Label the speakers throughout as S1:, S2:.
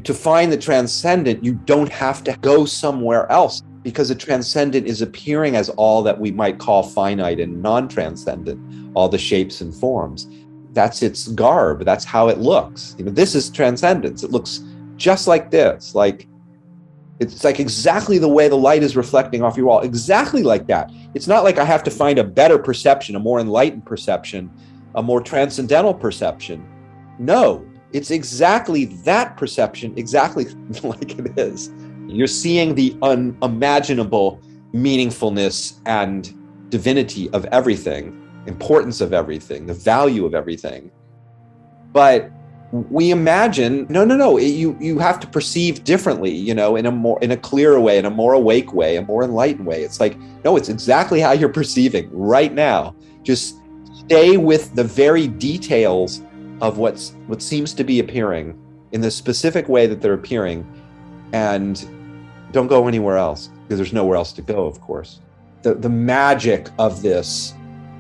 S1: to find the transcendent, you don't have to go somewhere else, because the transcendent is appearing as all that we might call finite and non-transcendent, all the shapes and forms. That's its garb. That's how it looks. This is transcendence. It looks just like this. It's like exactly the way the light is reflecting off your wall, exactly like that. It's not like I have to find a better perception, a more enlightened perception, a more transcendental perception. No, it's exactly that perception, exactly like it is. You're seeing the unimaginable meaningfulness and divinity of everything, importance of everything, the value of everything. But we imagine, no, you have to perceive differently, in a clearer way, in a more awake way, a more enlightened way. It's like, no, it's exactly how you're perceiving right now. Just stay with the very details of what seems to be appearing in the specific way that they're appearing, and don't go anywhere else, because there's nowhere else to go, of course. The magic of this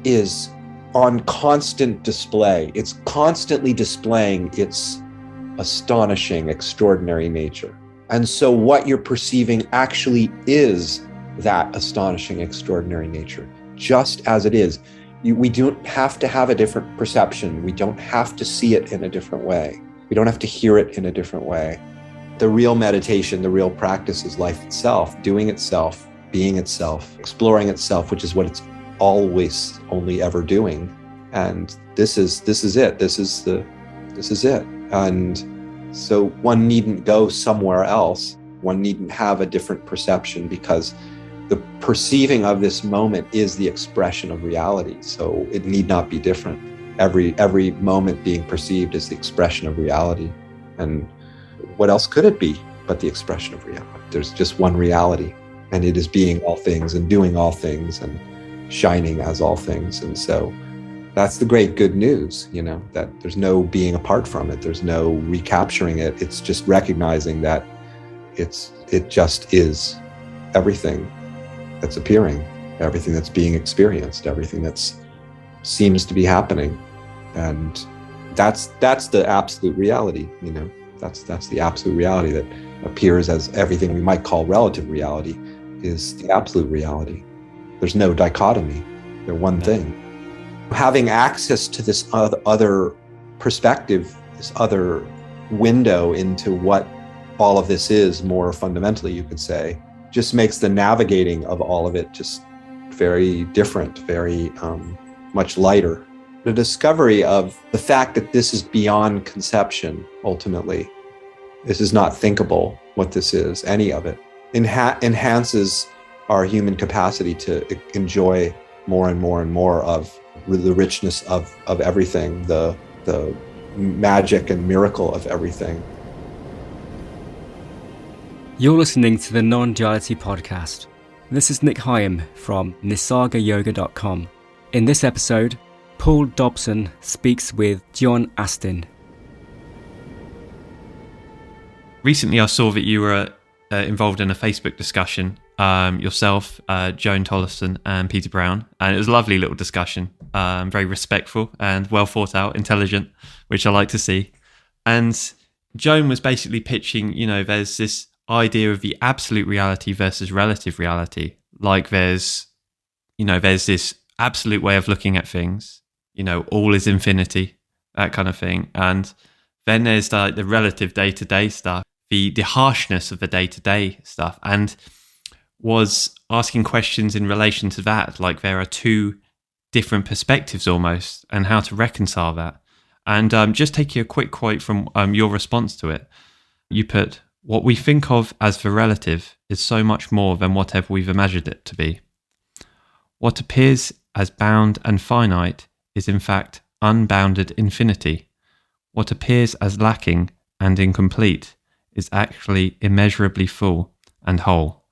S1: is on constant display. It's constantly displaying its astonishing, extraordinary nature. And so what you're perceiving actually is that astonishing, extraordinary nature, just as it is. We don't have to have a different perception. We don't have to see it in a different way. We don't have to hear it in a different way. The real meditation, the real practice is life itself, doing itself, being itself, exploring itself, which is what it's always only ever doing. And this is it. This is it. And so one needn't go somewhere else. One needn't have a different perception, because the perceiving of this moment is the expression of reality. So it need not be different. Every moment being perceived is the expression of reality. And what else could it be but the expression of reality? There's just one reality, and it is being all things and doing all things and shining as all things. And so that's the great good news, that there's no being apart from it. There's no recapturing it. It's just recognizing that it just is everything that's appearing, everything that's being experienced, everything that's seems to be happening. And that's the absolute reality, that's the absolute reality that appears as everything we might call relative reality is the absolute reality. There's no dichotomy. They're one thing. Having access to this other perspective, this other window into what all of this is, more fundamentally, you could say, just makes the navigating of all of it just very different, very much lighter. The discovery of the fact that this is beyond conception, ultimately. This is not thinkable, what this is, any of it. Enhances our human capacity to enjoy more and more and more of the richness of everything, the magic and miracle of everything.
S2: You're listening to the Nonduality Podcast. This is Nic Higham from nisargayoga.com. In this episode, Paul Dobson speaks with John Astin.
S3: Recently, I saw that you were involved in a Facebook discussion, yourself, Joan Tolleson and Peter Brown, and it was a lovely little discussion, very respectful and well thought out, intelligent, which I like to see. And Joan was basically pitching, there's this idea of the absolute reality versus relative reality. Like there's this absolute way of looking at things, all is infinity, that kind of thing. And then there's like the relative day-to-day stuff, the harshness of the day-to-day stuff, and was asking questions in relation to that, like there are two different perspectives almost, and how to reconcile that. And just taking a quick quote from your response to it, you put, "What we think of as the relative is so much more than whatever we've imagined it to be. What appears as bound and finite is in fact unbounded infinity. What appears as lacking and incomplete is actually immeasurably full and whole.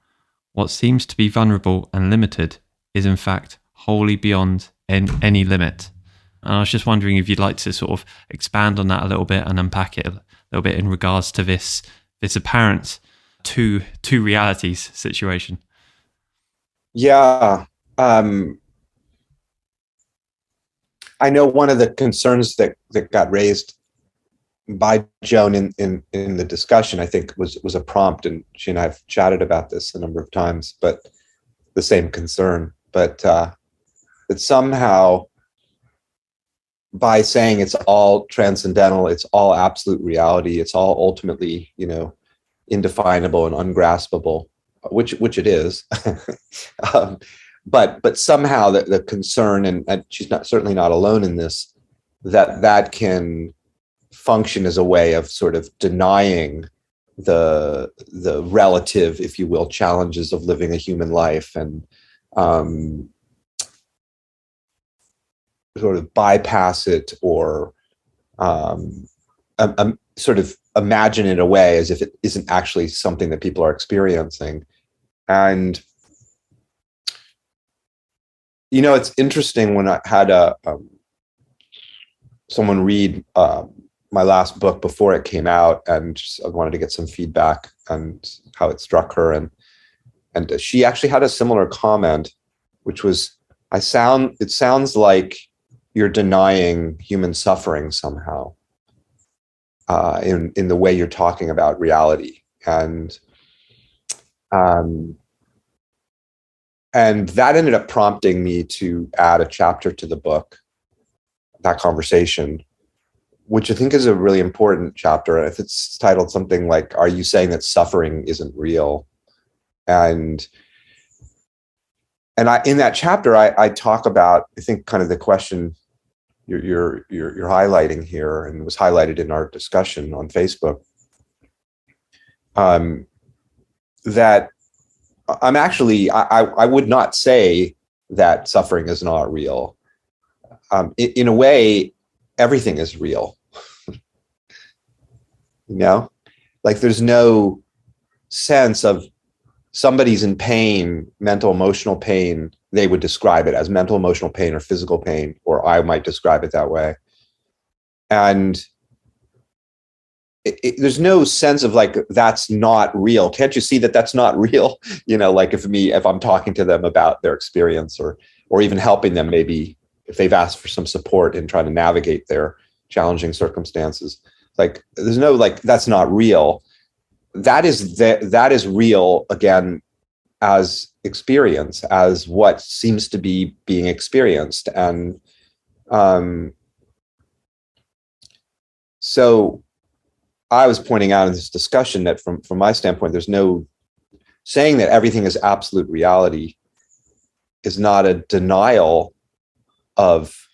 S3: What seems to be vulnerable and limited is in fact wholly beyond any limit." And I was just wondering if you'd like to sort of expand on that a little bit and unpack it a little bit in regards to this apparent two realities situation.
S1: Yeah. I know one of the concerns that got raised by Joan in the discussion, I think was a prompt, and she and I have chatted about this a number of times, but the same concern, but that somehow by saying it's all transcendental, it's all absolute reality, it's all ultimately, indefinable and ungraspable, which it is. But somehow the concern, and she's certainly not alone in this, that can function as a way of sort of denying the relative, if you will, challenges of living a human life, and sort of bypass it, or sort of imagine it away as if it isn't actually something that people are experiencing. And it's interesting, when I had someone read my last book before it came out, and I wanted to get some feedback and how it struck her, and she actually had a similar comment, which was, it sounds like you're denying human suffering somehow in the way you're talking about reality, and that ended up prompting me to add a chapter to the book, that conversation, which I think is a really important chapter. If it's titled something like, "Are you saying that suffering isn't real?" And in that chapter, I talk about, I think, kind of the question you're highlighting here, and was highlighted in our discussion on Facebook. That I'm actually, I would not say that suffering is not real. In a way, everything is real. Like there's no sense of somebody's in pain, mental, emotional pain. They would describe it as mental, emotional pain, or physical pain, or I might describe it that way. And there's no sense of like, that's not real. Can't you see that that's not real? Like if I'm talking to them about their experience, or even helping them, maybe if they've asked for some support in trying to navigate their challenging circumstances, like there's no, like, that's not real. That is real, again, as experience, as what seems to be being experienced. And so I was pointing out in this discussion that from my standpoint, there's no saying that everything is absolute reality is not a denial of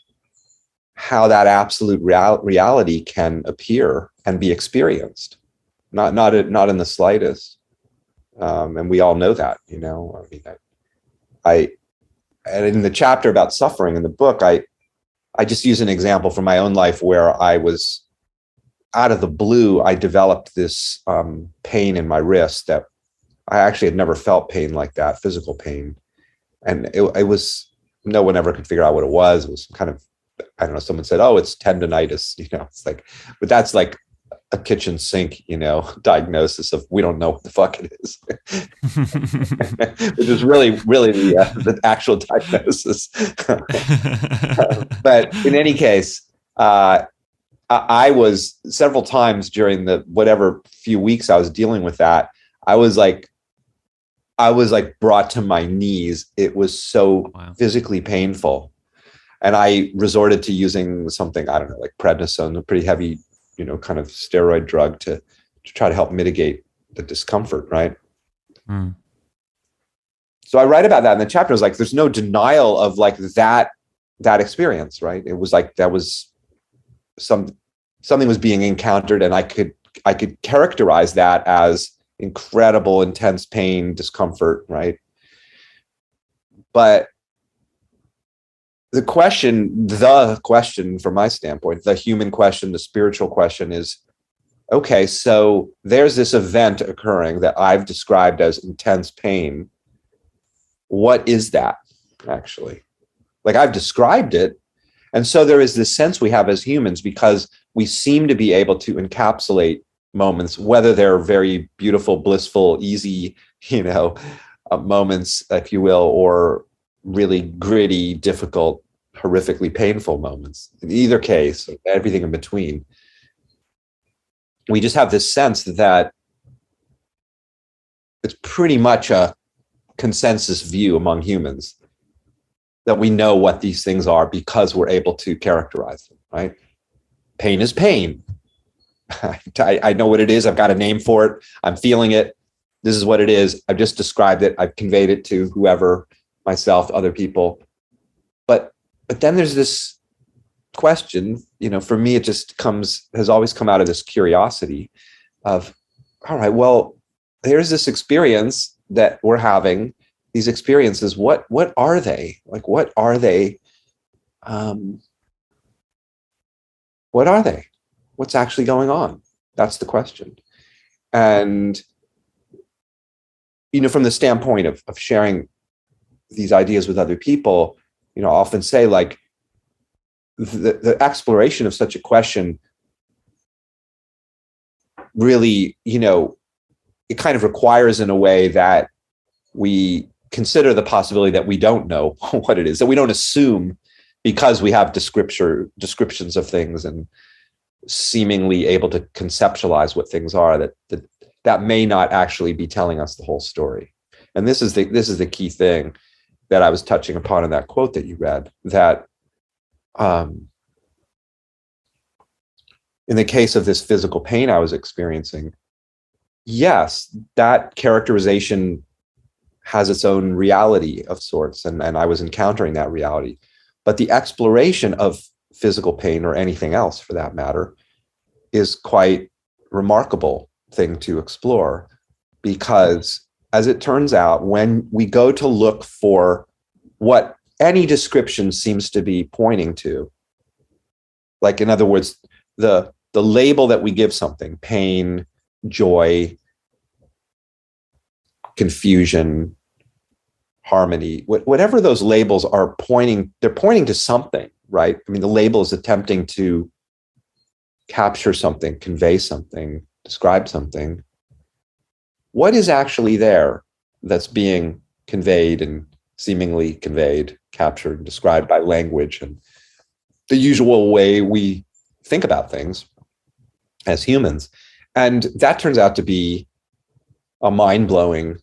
S1: how that absolute reality can appear and be experienced. Not in the slightest. And we all know that, and in the chapter about suffering in the book, I just use an example from my own life where I was, out of the blue, I developed this pain in my wrist that I actually had never felt pain like that, physical pain. And it was, no one ever could figure out what it was. It was kind of, I don't know, someone said, "Oh, it's tendonitis," it's like, but that's like a kitchen sink, diagnosis of, we don't know what the fuck it is, which is really, really the actual diagnosis. But in any case, I was several times during the whatever few weeks I was dealing with that, I was like brought to my knees. It was so physically painful. And I resorted to using something, I don't know, like prednisone, a pretty heavy, kind of steroid drug to try to help mitigate the discomfort, right? Mm. So I write about that in the chapter. I was like, there's no denial of like that experience, right? It was like, that was something was being encountered, and I could characterize that as incredible, intense pain, discomfort, right? But the question from my standpoint, the human question, the spiritual question is, okay, so there's this event occurring that I've described as intense pain. What is that actually? Like, I've described it. And so there is this sense we have as humans, because we seem to be able to encapsulate moments, whether they're very beautiful, blissful, easy, moments, if you will, or really gritty, difficult, horrifically painful moments. In either case, everything in between. we just have this sense that it's pretty much a consensus view among humans that we know what these things are because we're able to characterize them, right? Pain is pain. I know what it is. I've got a name for it. I'm feeling it. This is what it is. I've just described it. I've conveyed it to whoever, myself, other people. But then there's this question, for me, it just has always come out of this curiosity of, all right, well, here's this experience that we're having, these experiences. What are they? Like, what are they? What are they? What's actually going on? That's the question. And, from the standpoint of sharing these ideas with other people, I often say, like, the exploration of such a question really, it kind of requires, in a way, that we consider the possibility that we don't know what it is, that we don't assume, because we have descriptions of things and seemingly able to conceptualize what things are, that may not actually be telling us the whole story. And this is the key thing that I was touching upon in that quote that you read, that in the case of this physical pain I was experiencing, yes, that characterization has its own reality of sorts, and I was encountering that reality. But the exploration of physical pain, or anything else for that matter, is quite remarkable thing to explore, because, as it turns out, when we go to look for what any description seems to be pointing to, like, in other words, the label that we give something, pain, joy, confusion, harmony, whatever those labels are pointing, they're pointing to something, right? I mean, the label is attempting to capture something, convey something, describe something. What is actually there that's being conveyed and seemingly conveyed, captured, described by language and the usual way we think about things as humans? And that turns out to be a mind-blowing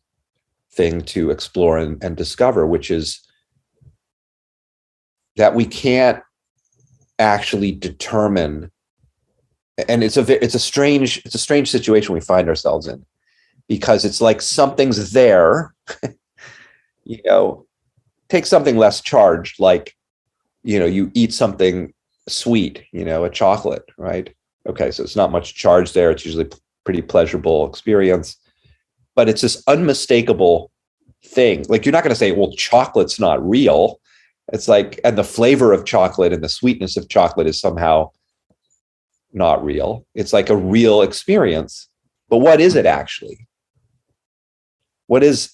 S1: thing to explore and discover, which is that we can't actually determine. And it's a strange situation we find ourselves in, because it's like something's there. Take something less charged, like, you eat something sweet, a chocolate, right? Okay, so it's not much charge there. It's usually pretty pleasurable experience, but it's this unmistakable thing. Like, you're not going to say, well, chocolate's not real. It's like, and the flavor of chocolate and the sweetness of chocolate is somehow not real. It's like a real experience. But what is it actually? What is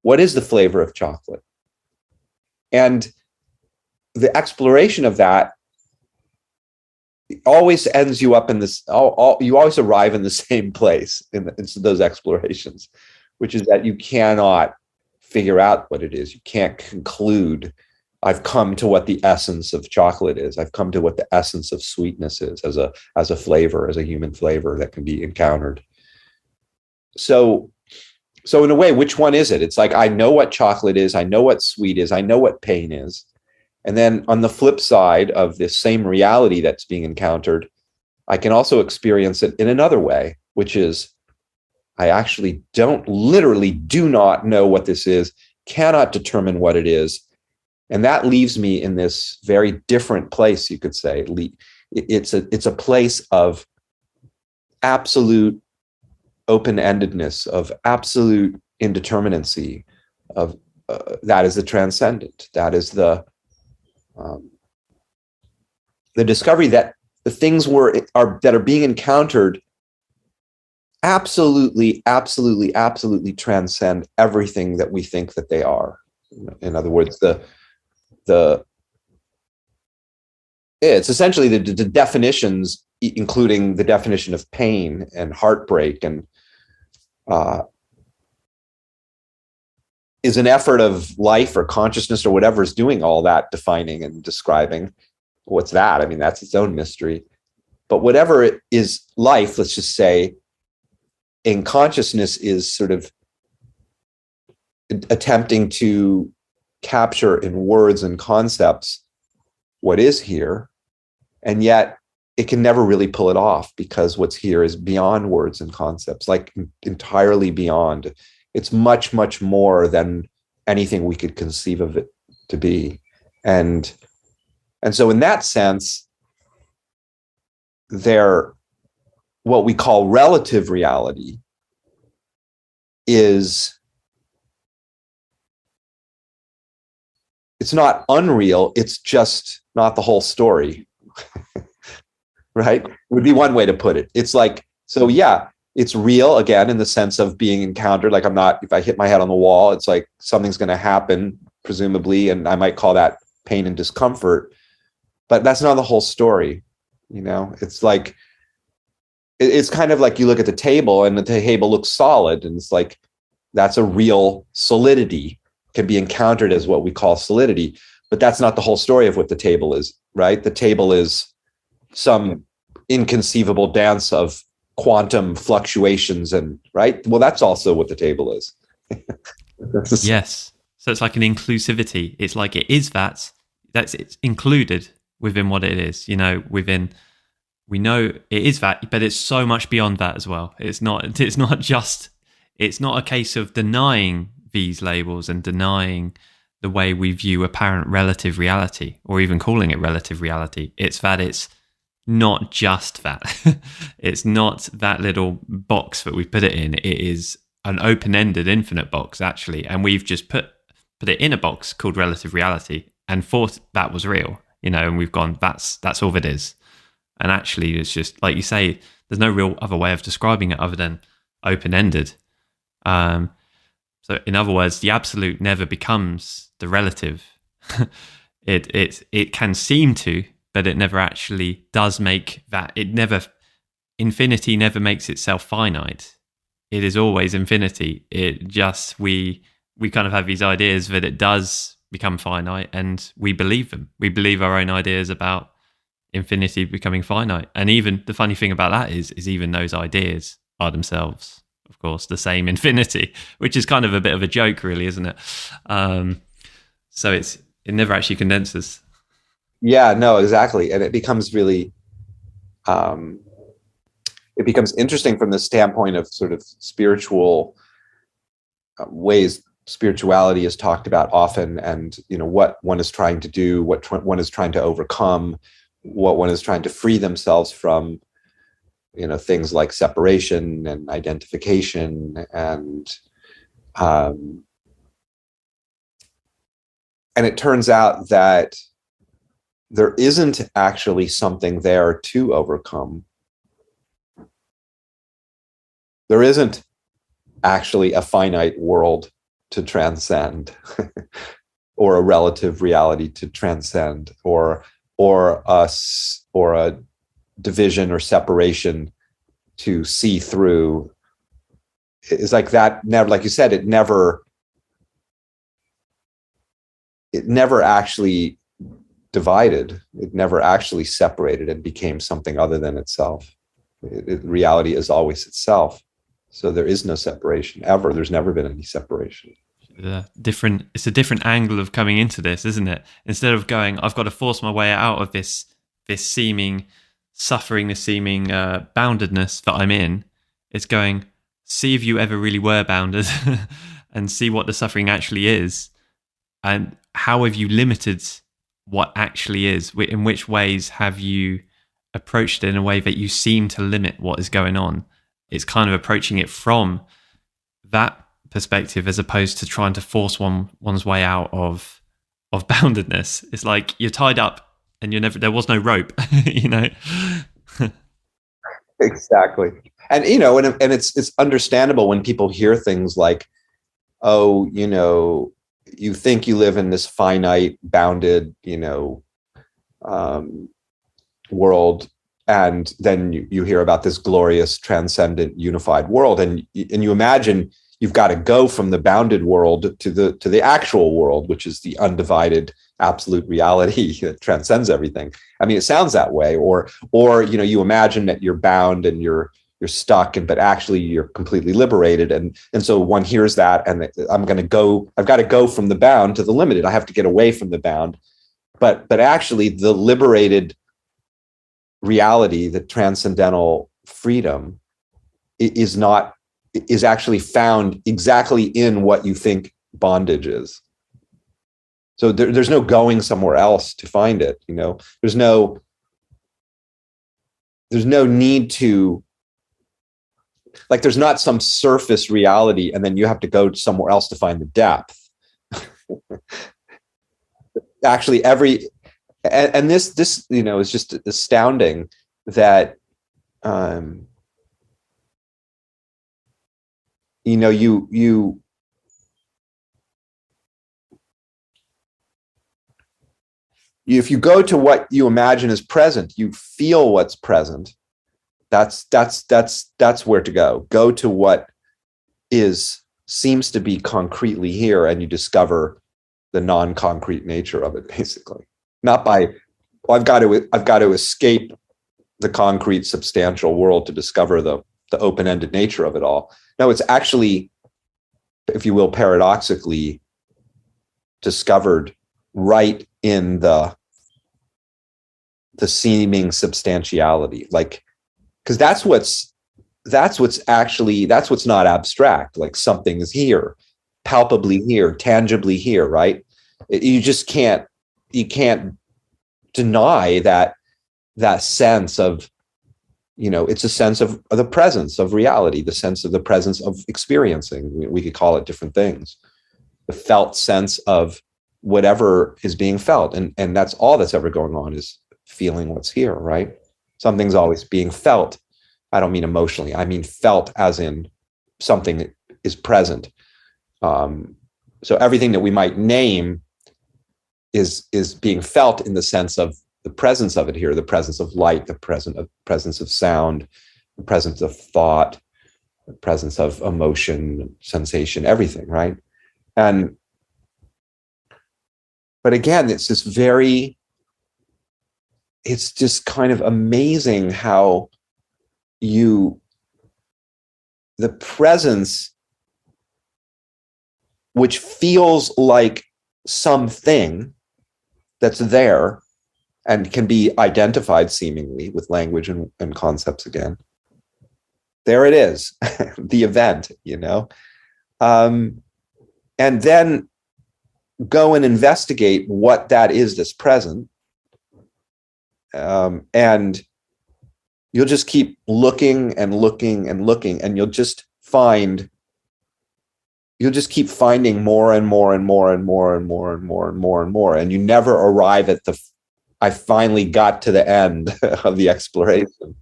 S1: the flavor of chocolate? And the exploration of that always ends you up in this, you always arrive in the same place in those explorations, which is that you cannot figure out what it is. You can't conclude, I've come to what the essence of chocolate is. I've come to what the essence of sweetness is as a flavor, as a human flavor that can be encountered. So in a way, which one is it? It's like, I know what chocolate is. I know what sweet is. I know what pain is. And then on the flip side of this same reality that's being encountered, I can also experience it in another way, which is, I actually literally do not know what this is, cannot determine what it is. And that leaves me in this very different place, you could say. It's a place of absolute open-endedness, of absolute indeterminacy, of that is the transcendent. That is the discovery that the things that are being encountered absolutely transcend everything that we think that they are. In other words, it's essentially the definitions, including the definition of pain and heartbreak, and is an effort of life or consciousness or whatever is doing all that defining and describing. What's that? I mean, that's its own mystery. But whatever it is life, let's just say, in consciousness is sort of attempting to capture in words and concepts what is here. And yet it can never really pull it off, because what's here is beyond words and concepts, like entirely beyond. It's much, much more than anything we could conceive of it to be. And so in that sense, what we call relative reality it's not unreal, it's just not the whole story. Right? Would be one way to put it. It's like, so yeah, it's real again in the sense of being encountered. Like if I hit my head on the wall, it's like something's going to happen, presumably, and I might call that pain and discomfort, but that's not the whole story. It's like, it's kind of like you look at the table and the table looks solid, and it's like, that's a real solidity, can be encountered as what we call solidity, but that's not the whole story of what the table is, right? The table is some inconceivable dance of quantum fluctuations, and right? Well, that's also what the table is.
S3: Yes. So it's like an inclusivity. It's like it is it's included within what it is, we know it is that, but it's so much beyond that as well. It's not a case of denying these labels and denying the way we view apparent relative reality, or even calling it relative reality. It's that it's not just that. It's not that little box that we put it in. It is an open-ended, infinite box, actually. And we've just put it in a box called relative reality and thought that was real, and we've gone, that's all it is. And actually, it's just, like you say, there's no real other way of describing it other than open-ended. So in other words, the absolute never becomes the relative. It can seem to, but it never actually does make that. Infinity never makes itself finite. It is always infinity. It just, we kind of have these ideas that it does become finite, and we believe them. We believe our own ideas about infinity becoming finite. And even the funny thing about that is even those ideas are themselves, of course, the same infinity, which is kind of a bit of a joke, really, isn't it? So it never actually condenses.
S1: Yeah, no, exactly. And it becomes really, it becomes interesting from the standpoint of sort of spiritual ways spirituality is talked about often, and what one is trying to do, what one is trying to overcome, what one is trying to free themselves from, things like separation and identification, and it turns out that there isn't actually something there to overcome. There isn't actually a finite world to transcend, or a relative reality to transcend, or a division or separation to see through. It's like that. Never, like you said, it never actually divided. It never actually separated and became something other than itself. Reality is always itself. So there is no separation ever. There's never been any separation.
S3: It's a different angle of coming into this, isn't it? Instead of going, I've got to force my way out of this seeming suffering, this seeming boundedness that I'm in, it's going, see if you ever really were bounded and see what the suffering actually is, and how have you limited what actually is? In which ways have you approached it in a way that you seem to limit what is going on? It's kind of approaching it from that perspective, as opposed to trying to force one's way out of boundedness. It's like you're tied up and there was no rope,
S1: Exactly. And, and it's understandable when people hear things like, oh, you think you live in this finite, bounded, world, and then you hear about this glorious, transcendent, unified world, and you imagine you've got to go from the bounded world to the actual world, which is the undivided absolute reality that transcends everything. I mean, it sounds that way. Or you imagine that you're bound and you're stuck, but actually you're completely liberated. And so one hears that, and I've got to go from the bound to the limited. I have to get away from the bound. But actually the liberated reality, the transcendental freedom, is actually found exactly in what you think bondage is. So there's no going somewhere else to find it. There's no need to, like, there's not some surface reality and then you have to go somewhere else to find the depth. Actually, and this is just astounding that if you go to what you imagine is present, you feel what's present. That's where to go. Go to what seems to be concretely here, and you discover the non-concrete nature of it, basically. Not by, I've got to escape the concrete substantial world to discover the open-ended nature of it all. No, it's actually, if you will, paradoxically discovered right in the seeming substantiality, like, because that's what's not abstract. Like, something is here, palpably here, tangibly here, right? You can't deny that sense of, it's a sense of the presence of reality, the sense of the presence of experiencing. We could call it different things. The felt sense of whatever is being felt. And that's all that's ever going on, is feeling what's here, right? Something's always being felt. I don't mean emotionally. I mean felt as in something is present. So everything that we might name is being felt in the sense of the presence of it here, the presence of light, the presence of sound, the presence of thought, the presence of emotion, sensation, everything, right? But again, it's just kind of amazing how the presence, which feels like something that's there and can be identified seemingly with language and concepts again. There it is, the event, and then go and investigate what that is that's present. And you'll just keep looking and looking and looking, and you'll just keep finding more and more and more and more and more and more and more and more. And you never arrive at I finally got to the end of the exploration.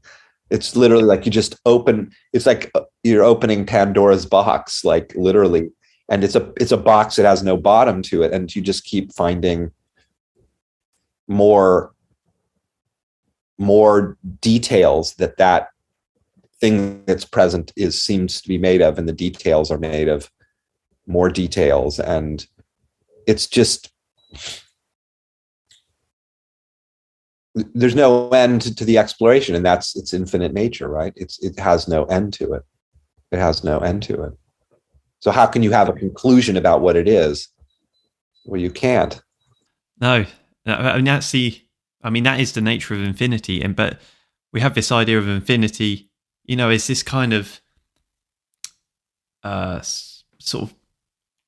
S1: It's literally like it's like you're opening Pandora's box, like literally. And it's a box that has no bottom to it. And you just keep finding more details that thing that's present seems to be made of, and the details are made of more details. And it's just, there's no end to the exploration, and that's its infinite nature, right? It has no end to it. It has no end to it. So how can you have a conclusion about what it is? Well, you can't.
S3: No, I mean, that is the nature of infinity. But we have this idea of infinity, is this kind of sort of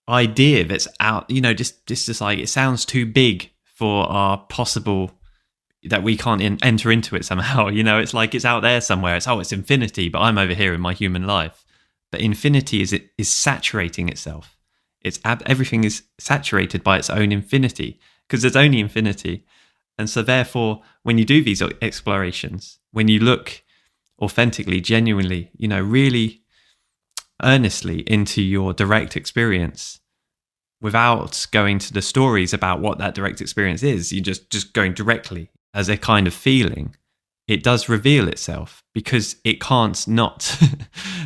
S3: idea that's out, just like, it sounds too big for our possible, that we can't enter into it somehow. It's like it's out there somewhere. It's infinity, but I'm over here in my human life. But infinity is saturating itself. Everything is saturated by its own infinity, because there's only infinity. And so therefore, when you do these explorations, when you look authentically, genuinely, really earnestly into your direct experience, without going to the stories about what that direct experience is, you're just going directly as a kind of feeling, it does reveal itself, because it can't not,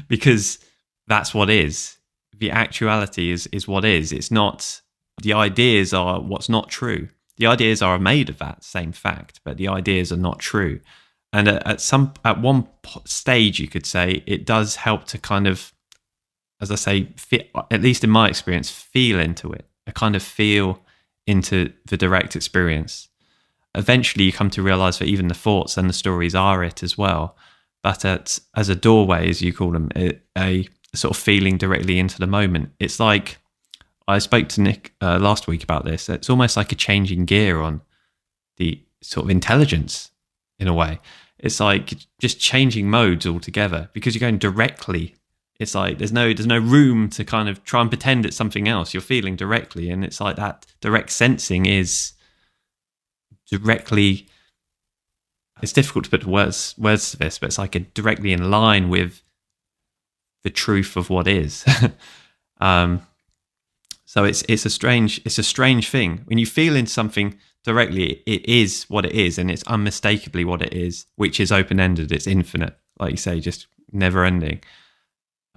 S3: because that's what is. the actuality is what is. It's not, the ideas are what's not true. The ideas are made of that same fact, but the ideas are not true. And at one stage, you could say, it does help to kind of, as I say, at least in my experience, feel into it. I kind of feel into the direct experience. Eventually, you come to realize that even the thoughts and the stories are it as well. But as a doorway, as you call them, a sort of feeling directly into the moment. It's like, I spoke to Nic last week about this. It's almost like a changing gear on the sort of intelligence in a way. It's like just changing modes altogether because you're going directly. It's like there's no room to kind of try and pretend it's something else. You're feeling directly, and it's like that direct sensing is directly. It's difficult to put words to this, but it's like directly in line with the truth of what is. So it's a strange thing when you feel into something directly. It is what it is, and it's unmistakably what it is, which is open-ended. It's infinite, like you say, just never-ending.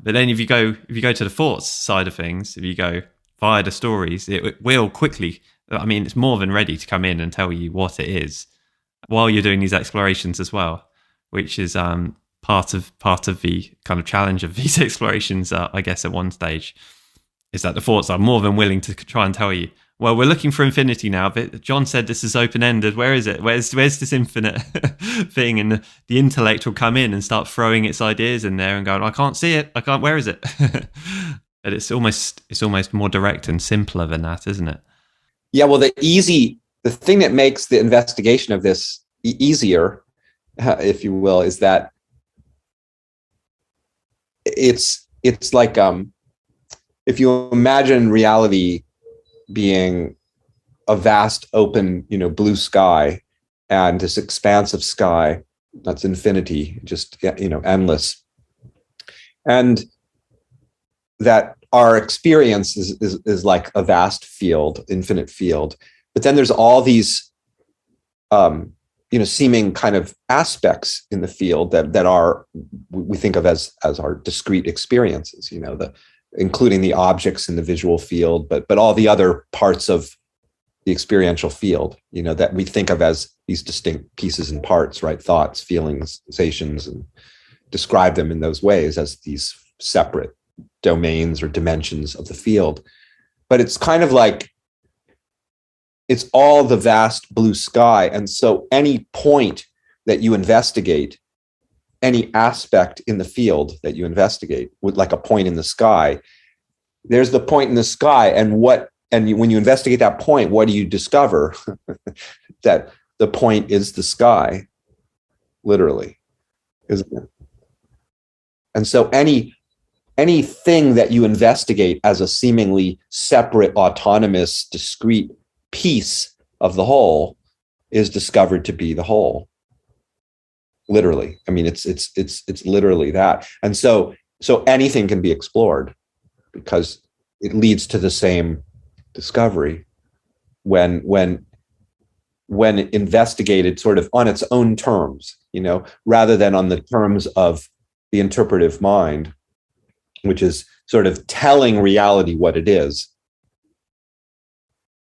S3: But then if you go to the thoughts side of things, if you go via the stories, it will quickly. I mean, it's more than ready to come in and tell you what it is while you're doing these explorations as well, which is part of the kind of challenge of these explorations. I guess at one stage is that the thoughts are more than willing to try and tell you, well, we're looking for infinity now, but John said this is open-ended. Where is it? Where's this infinite thing? And the intellect will come in and start throwing its ideas in there and going, I can't see it. Where is it? But it's almost more direct and simpler than that, isn't it?
S1: Yeah, well, the thing that makes the investigation of this easier, if you will, is that it's like if you imagine reality being a vast open, blue sky, and this expanse of sky that's infinity, just endless, and that our experience is like a vast field, infinite field. But then there's all these seeming kind of aspects in the field that are, we think of as our discrete experiences, including the objects in the visual field, but all the other parts of the experiential field, that we think of as these distinct pieces and parts, right? Thoughts, feelings, sensations, and describe them in those ways as these separate domains or dimensions of the field. But it's kind of like, it's all the vast blue sky. And so any point that you investigate, any aspect in the field that you investigate, with like a point in the sky, there's the point in the sky. And when you investigate that point, what do you discover? That the point is the sky, literally, isn't it? And so anything that you investigate as a seemingly separate, autonomous, discrete piece of the whole is discovered to be the whole. Literally. I mean, it's literally that. And so anything can be explored because it leads to the same discovery when investigated sort of on its own terms, rather than on the terms of the interpretive mind, which is sort of telling reality what it is.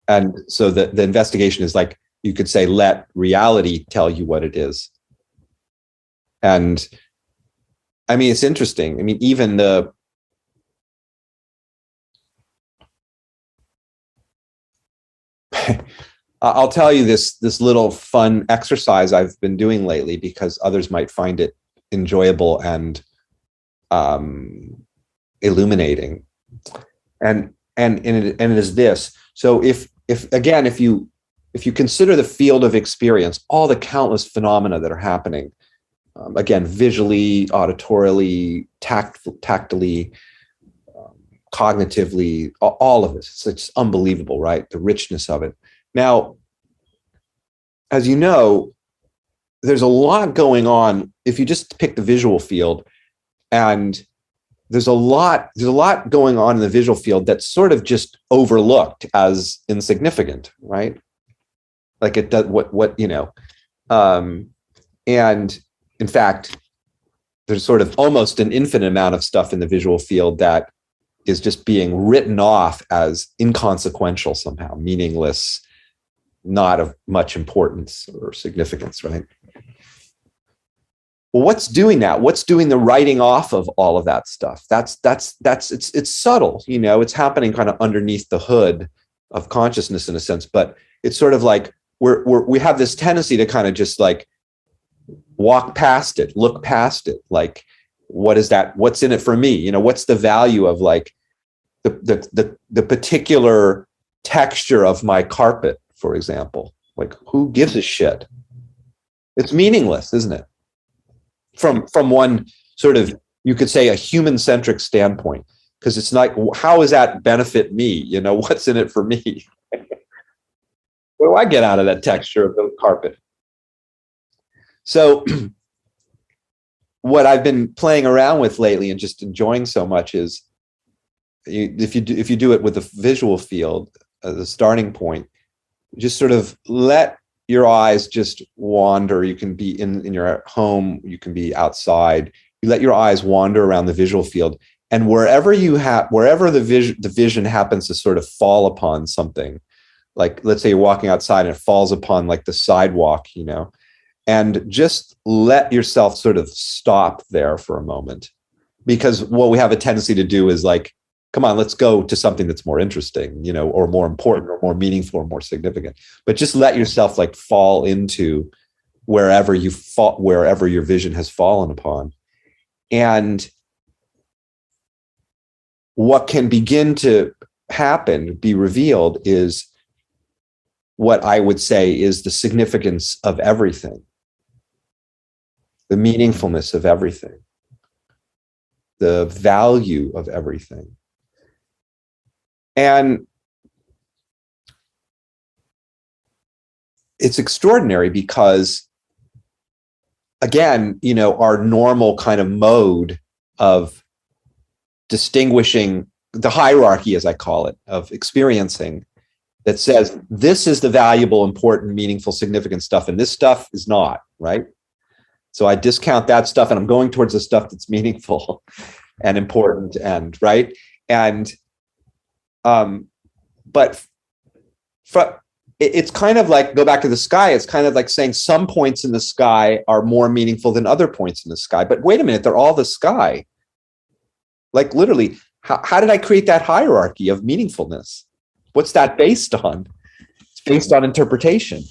S1: And so the investigation is like, you could say, let reality tell you what it is. And I mean, it's interesting. I mean, even I'll tell you this little fun exercise I've been doing lately because others might find it enjoyable and illuminating. And it is this. So if you consider the field of experience, all the countless phenomena that are happening, again, visually, auditorily, tactily, cognitively, all of this. It's unbelievable, right? The richness of it. Now, as you know, there's a lot going on if you just pick the visual field, and there's a lot going on in the visual field that's sort of just overlooked as insignificant, right? Like it does and in fact, there's sort of almost an infinite amount of stuff in the visual field that is just being written off as inconsequential somehow, meaningless, not of much importance or significance, right? Well, what's doing that? What's doing the writing off of all of that stuff? It's subtle, it's happening kind of underneath the hood of consciousness in a sense, but it's sort of like we have this tendency to kind of just like walk past it, look past it. Like, what is that? What's in it for me? What's the value of like the particular texture of my carpet, for example? Like, who gives a shit? It's meaningless, isn't it? From one sort of, you could say, a human-centric standpoint, because it's like, how does that benefit me? What's in it for me? What do I get out of that texture of the carpet? So what I've been playing around with lately and just enjoying so much is, if you do it with the visual field as a starting point, just sort of let your eyes just wander. You can be in your home, you can be outside. You let your eyes wander around the visual field, and wherever the vision happens to sort of fall upon something, like let's say you're walking outside and it falls upon like the sidewalk, and just let yourself sort of stop there for a moment, because what we have a tendency to do is like, come on, let's go to something that's more interesting, or more important or more meaningful or more significant. But just let yourself like fall into wherever your vision has fallen upon. And what can begin to happen, be revealed, is what I would say is the significance of everything, the meaningfulness of everything, the value of everything. And it's extraordinary because, again, our normal kind of mode of distinguishing, the hierarchy, as I call it, of experiencing, that says this is the valuable, important, meaningful, significant stuff, and this stuff is not, right? So I discount that stuff and I'm going towards the stuff that's meaningful and important, and right. And but it's kind of like, go back to the sky. It's kind of like saying some points in the sky are more meaningful than other points in the sky. But wait a minute, they're all the sky. Like literally, how did I create that hierarchy of meaningfulness? What's that based on? It's based on interpretation,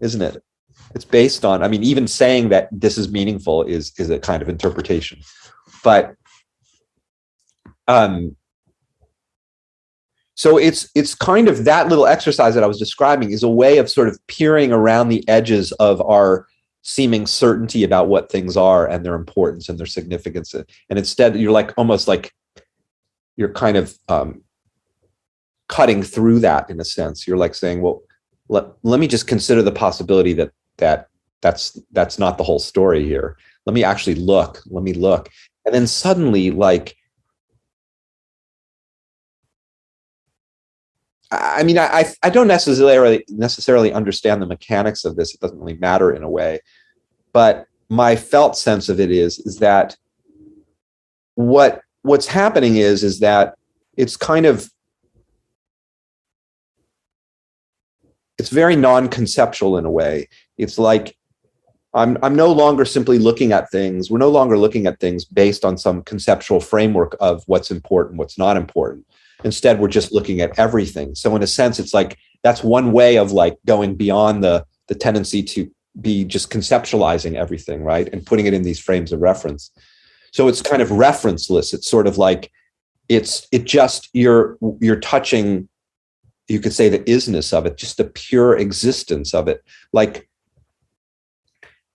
S1: isn't it? It's based on, even saying that this is meaningful is a kind of interpretation. But so it's kind of that little exercise that I was describing is a way of sort of peering around the edges of our seeming certainty about what things are and their importance and their significance. And instead, you're like, almost like you're kind of cutting through that in a sense. You're like saying, well, let me just consider the possibility that's not the whole story here. Let me actually look. And then suddenly, like, I don't necessarily understand the mechanics of this. It doesn't really matter in a way, but my felt sense of it is that what's happening is that it's kind of, it's very non-conceptual in a way. It's like I'm no longer simply looking at things. We're no longer looking at things based on some conceptual framework of what's important, what's not important. Instead, we're just looking at everything. So in a sense, it's like, that's one way of like going beyond the tendency to be just conceptualizing everything, right? And putting it in these frames of reference. So it's kind of referenceless. It's sort of like, you're touching, you could say, the isness of it, just the pure existence of it. Like,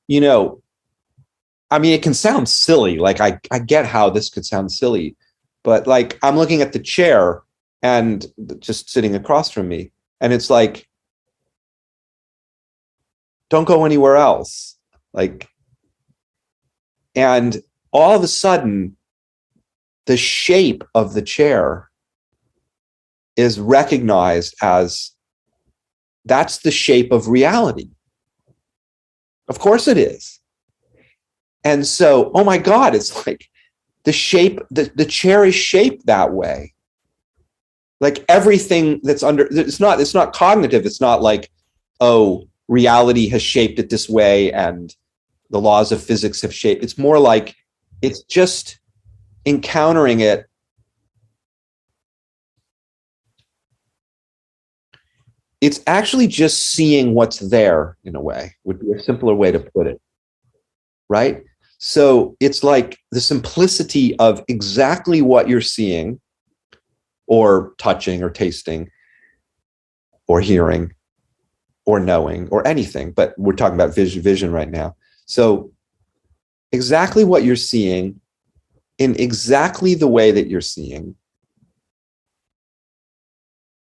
S1: it can sound silly. Like I get how this could sound silly. But like, I'm looking at the chair and just sitting across from me, and it's like, don't go anywhere else. Like, and all of a sudden, the shape of the chair is recognized as, that's the shape of reality. Of course it is. And so, oh my God, it's like, the shape, the chair is shaped that way. like everything that's under, it's not cognitive. It's not like, oh, reality has shaped it this way and the laws of physics have shaped. It's more like it's just encountering it. It's actually just seeing what's there, in a way, would be a simpler way to put it, right? So it's like the simplicity of exactly what you're seeing or touching or tasting or hearing or knowing or anything, but we're talking about vision right now. So exactly what you're seeing in exactly the way that you're seeing.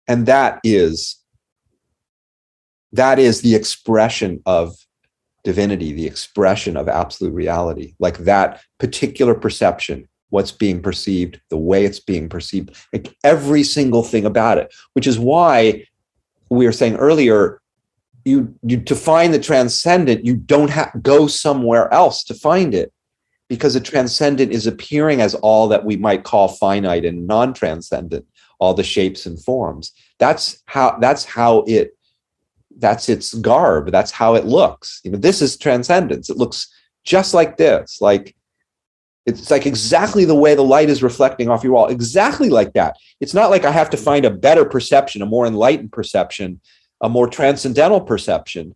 S1: And that is the expression of divinity, the expression of absolute reality, like that particular perception, what's being perceived, the way it's being perceived, like every single thing about it, which is why we were saying earlier, you to find the transcendent, you don't have to go somewhere else to find it, because the transcendent is appearing as all that we might call finite and non-transcendent, all the shapes and forms. That's its garb. That's how it looks. This is transcendence. It looks just like this. Like it's like exactly the way the light is reflecting off your wall. Exactly like that. It's not like I have to find a better perception, a more enlightened perception, a more transcendental perception.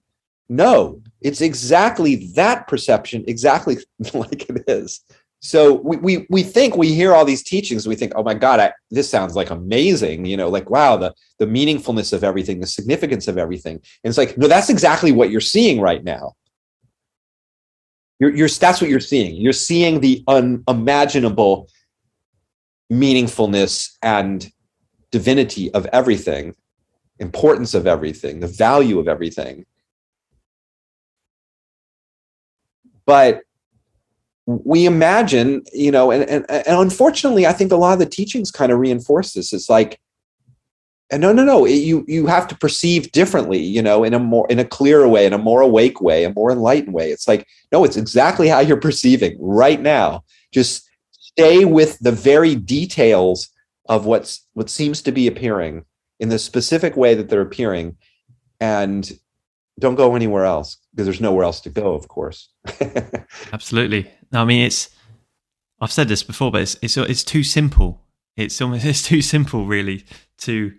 S1: No, it's exactly that perception, exactly like it is. So we think, we hear all these teachings, we think, oh my God, this sounds like amazing, like, wow, the meaningfulness of everything, the significance of everything. And it's like, no, that's exactly what you're seeing right now. That's what you're seeing. You're seeing the unimaginable meaningfulness and divinity of everything, importance of everything, the value of everything. But we imagine, and unfortunately, I think a lot of the teachings kind of reinforce this. It's like, no, you have to perceive differently, in a clearer way, in a more awake way, a more enlightened way. It's like, no, it's exactly how you're perceiving right now. Just stay with the very details of what seems to be appearing in the specific way that they're appearing, and don't go anywhere else, because there's nowhere else to go, of course.
S3: Absolutely. I mean, I've said this before, but it's too simple. It's too simple, really, to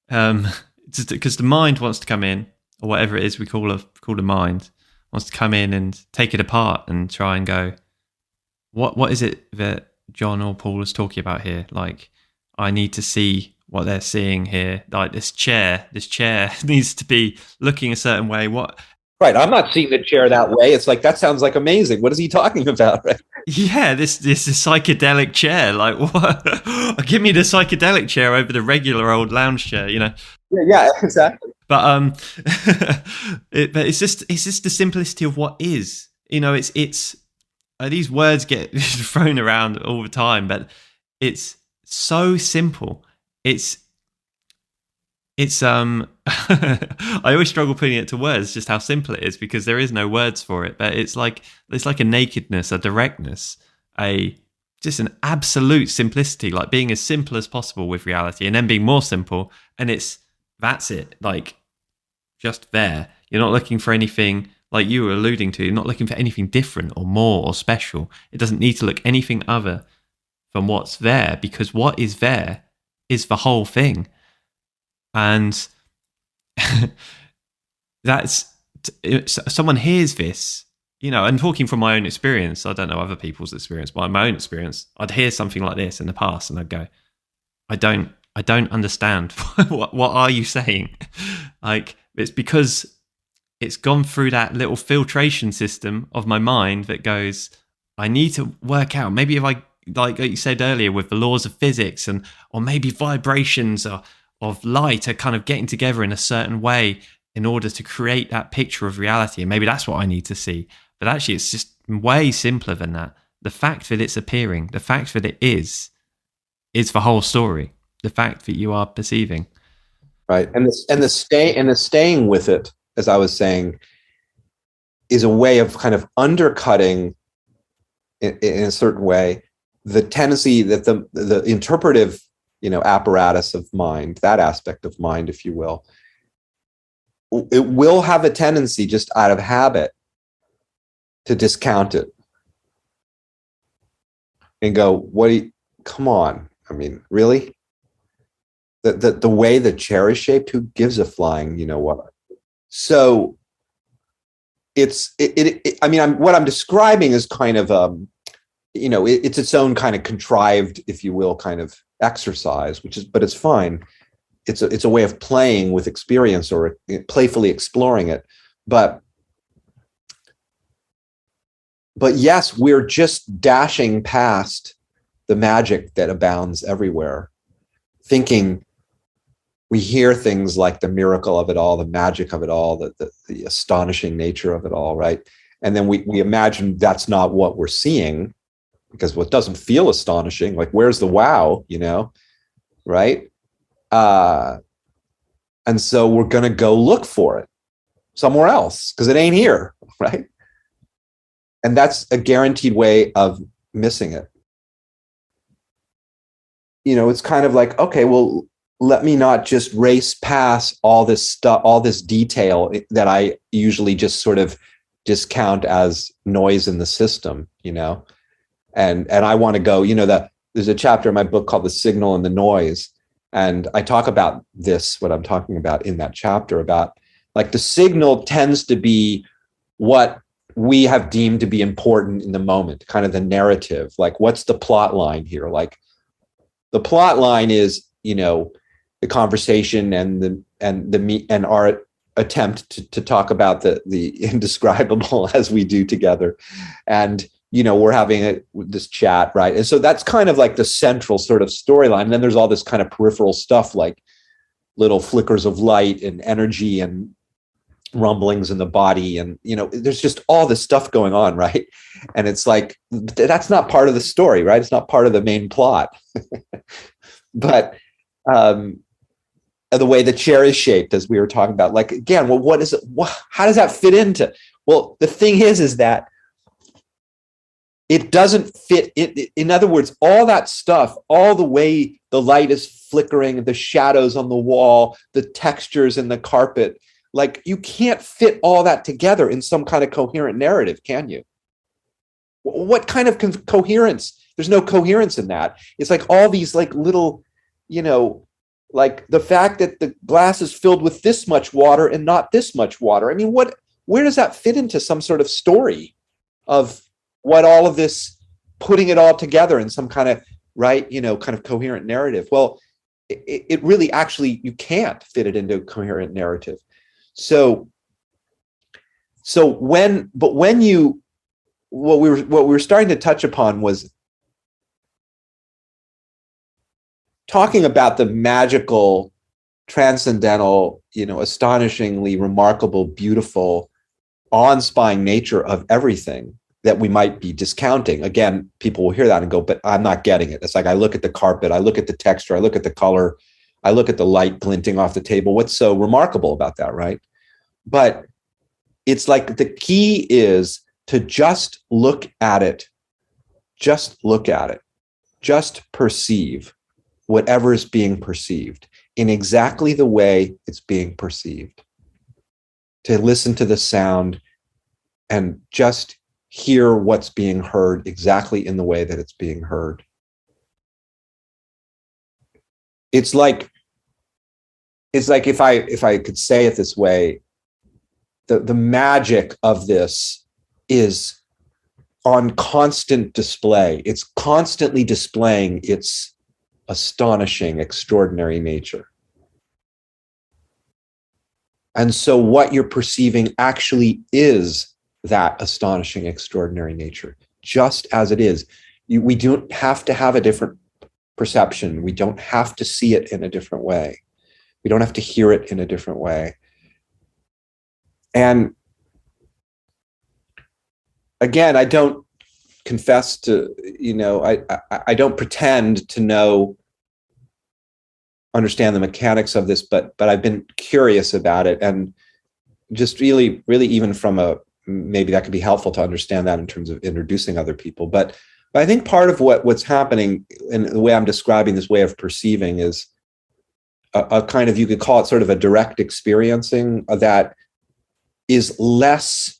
S3: because the mind wants to come in, or whatever it is we call a mind, wants to come in and take it apart and try and go, what is it that John or Paul is talking about here? Like, I need to see what they're seeing here. Like this chair needs to be looking a certain way. What?
S1: Right. I'm not seeing the chair that way. It's like, that sounds like amazing. What is he talking about? Right?
S3: Yeah, this is a psychedelic chair. Like, what? Give me the psychedelic chair over the regular old lounge chair,
S1: Yeah, exactly.
S3: But it's just the simplicity of what is. It's these words get thrown around all the time, but it's so simple. It's I always struggle putting it to words, just how simple it is, because there is no words for it. But it's like a nakedness, a directness, just an absolute simplicity, like being as simple as possible with reality, and then being more simple, and that's it, like just there. You're not looking for anything, like you were alluding to. You're not looking for anything different or more or special. It doesn't need to look anything other than what's there, because what is there is the whole thing. And someone hears this, and talking from my own experience, I don't know other people's experience, but my own experience, I'd hear something like this in the past and I'd go, I don't understand. What are you saying? Like, it's because it's gone through that little filtration system of my mind that goes, I need to work out, maybe if I, like you said earlier, with the laws of physics, or maybe vibrations of light are kind of getting together in a certain way in order to create that picture of reality. And maybe that's what I need to see. But actually, it's just way simpler than that. The fact that it's appearing, the fact that it is the whole story. The fact that you are perceiving.
S1: Right. And the staying with it, as I was saying, is a way of kind of undercutting in a certain way the tendency that the interpretive apparatus of mind, that aspect of mind, if you will, it will have a tendency just out of habit to discount it and go, come on. I mean, really? The way the chair is shaped, who gives a flying, what? So what I'm describing is kind of, it's its own kind of contrived, if you will, kind of exercise, but it's fine. It's a way of playing with experience or playfully exploring it. But yes, we're just dashing past the magic that abounds everywhere, thinking we hear things like the miracle of it all, the magic of it all, the astonishing nature of it all, right? And then we imagine that's not what we're seeing, because what doesn't feel astonishing, like where's the wow, right? And so we're going to go look for it somewhere else because it ain't here, right? And that's a guaranteed way of missing it. It's kind of like, okay, well, let me not just race past all this stuff, all this detail that I usually just sort of discount as noise in the system, and I want to go, there's a chapter in my book called The Signal and the Noise. And I talk about this, what I'm talking about in that chapter, about like the signal tends to be what we have deemed to be important in the moment, kind of the narrative, like what's the plot line here? Like the plot line is, the conversation and our attempt to talk about the indescribable as we do together. And, we're having this chat, right? And so that's kind of like the central sort of storyline. And then there's all this kind of peripheral stuff like little flickers of light and energy and rumblings in the body. And, there's just all this stuff going on, right? And it's like, that's not part of the story, right? It's not part of the main plot. But the way the chair is shaped, as we were talking about, like, again, well, what is it? How does that fit into? Well, the thing is that it doesn't fit. In other words, all that stuff, all the way the light is flickering, the shadows on the wall, the textures in the carpet, like you can't fit all that together in some kind of coherent narrative, can you? What kind of coherence? There's no coherence in that. It's like all these like little, like the fact that the glass is filled with this much water and not this much water. I mean, where does that fit into some sort of story of what all of this, putting it all together in some kind of, right, kind of coherent narrative? Well, it really actually, you can't fit it into a coherent narrative. So what we were starting to touch upon was talking about the magical, transcendental, astonishingly remarkable, beautiful, awe-inspiring nature of everything that we might be discounting. Again, people will hear that and go, but I'm not getting it. It's like, I look at the carpet, I look at the texture, I look at the color, I look at the light glinting off the table. What's so remarkable about that, right? But it's like the key is to just look at it, just perceive whatever is being perceived in exactly the way it's being perceived. To listen to the sound and just hear what's being heard exactly in the way that it's being heard. It's like if I could say it this way, the magic of this is on constant display. It's constantly displaying its astonishing, extraordinary nature. And so what you're perceiving actually is that astonishing, extraordinary nature, just as it is. We don't have to have a different perception. We don't have to see it in a different way. We don't have to hear it in a different way. And again, I don't confess to, I don't pretend to understand the mechanics of this, but I've been curious about it, and just really even from maybe that could be helpful to understand that in terms of introducing other people. But I think part of what's happening, and the way I'm describing this way of perceiving, is a kind of, you could call it sort of a direct experiencing that is less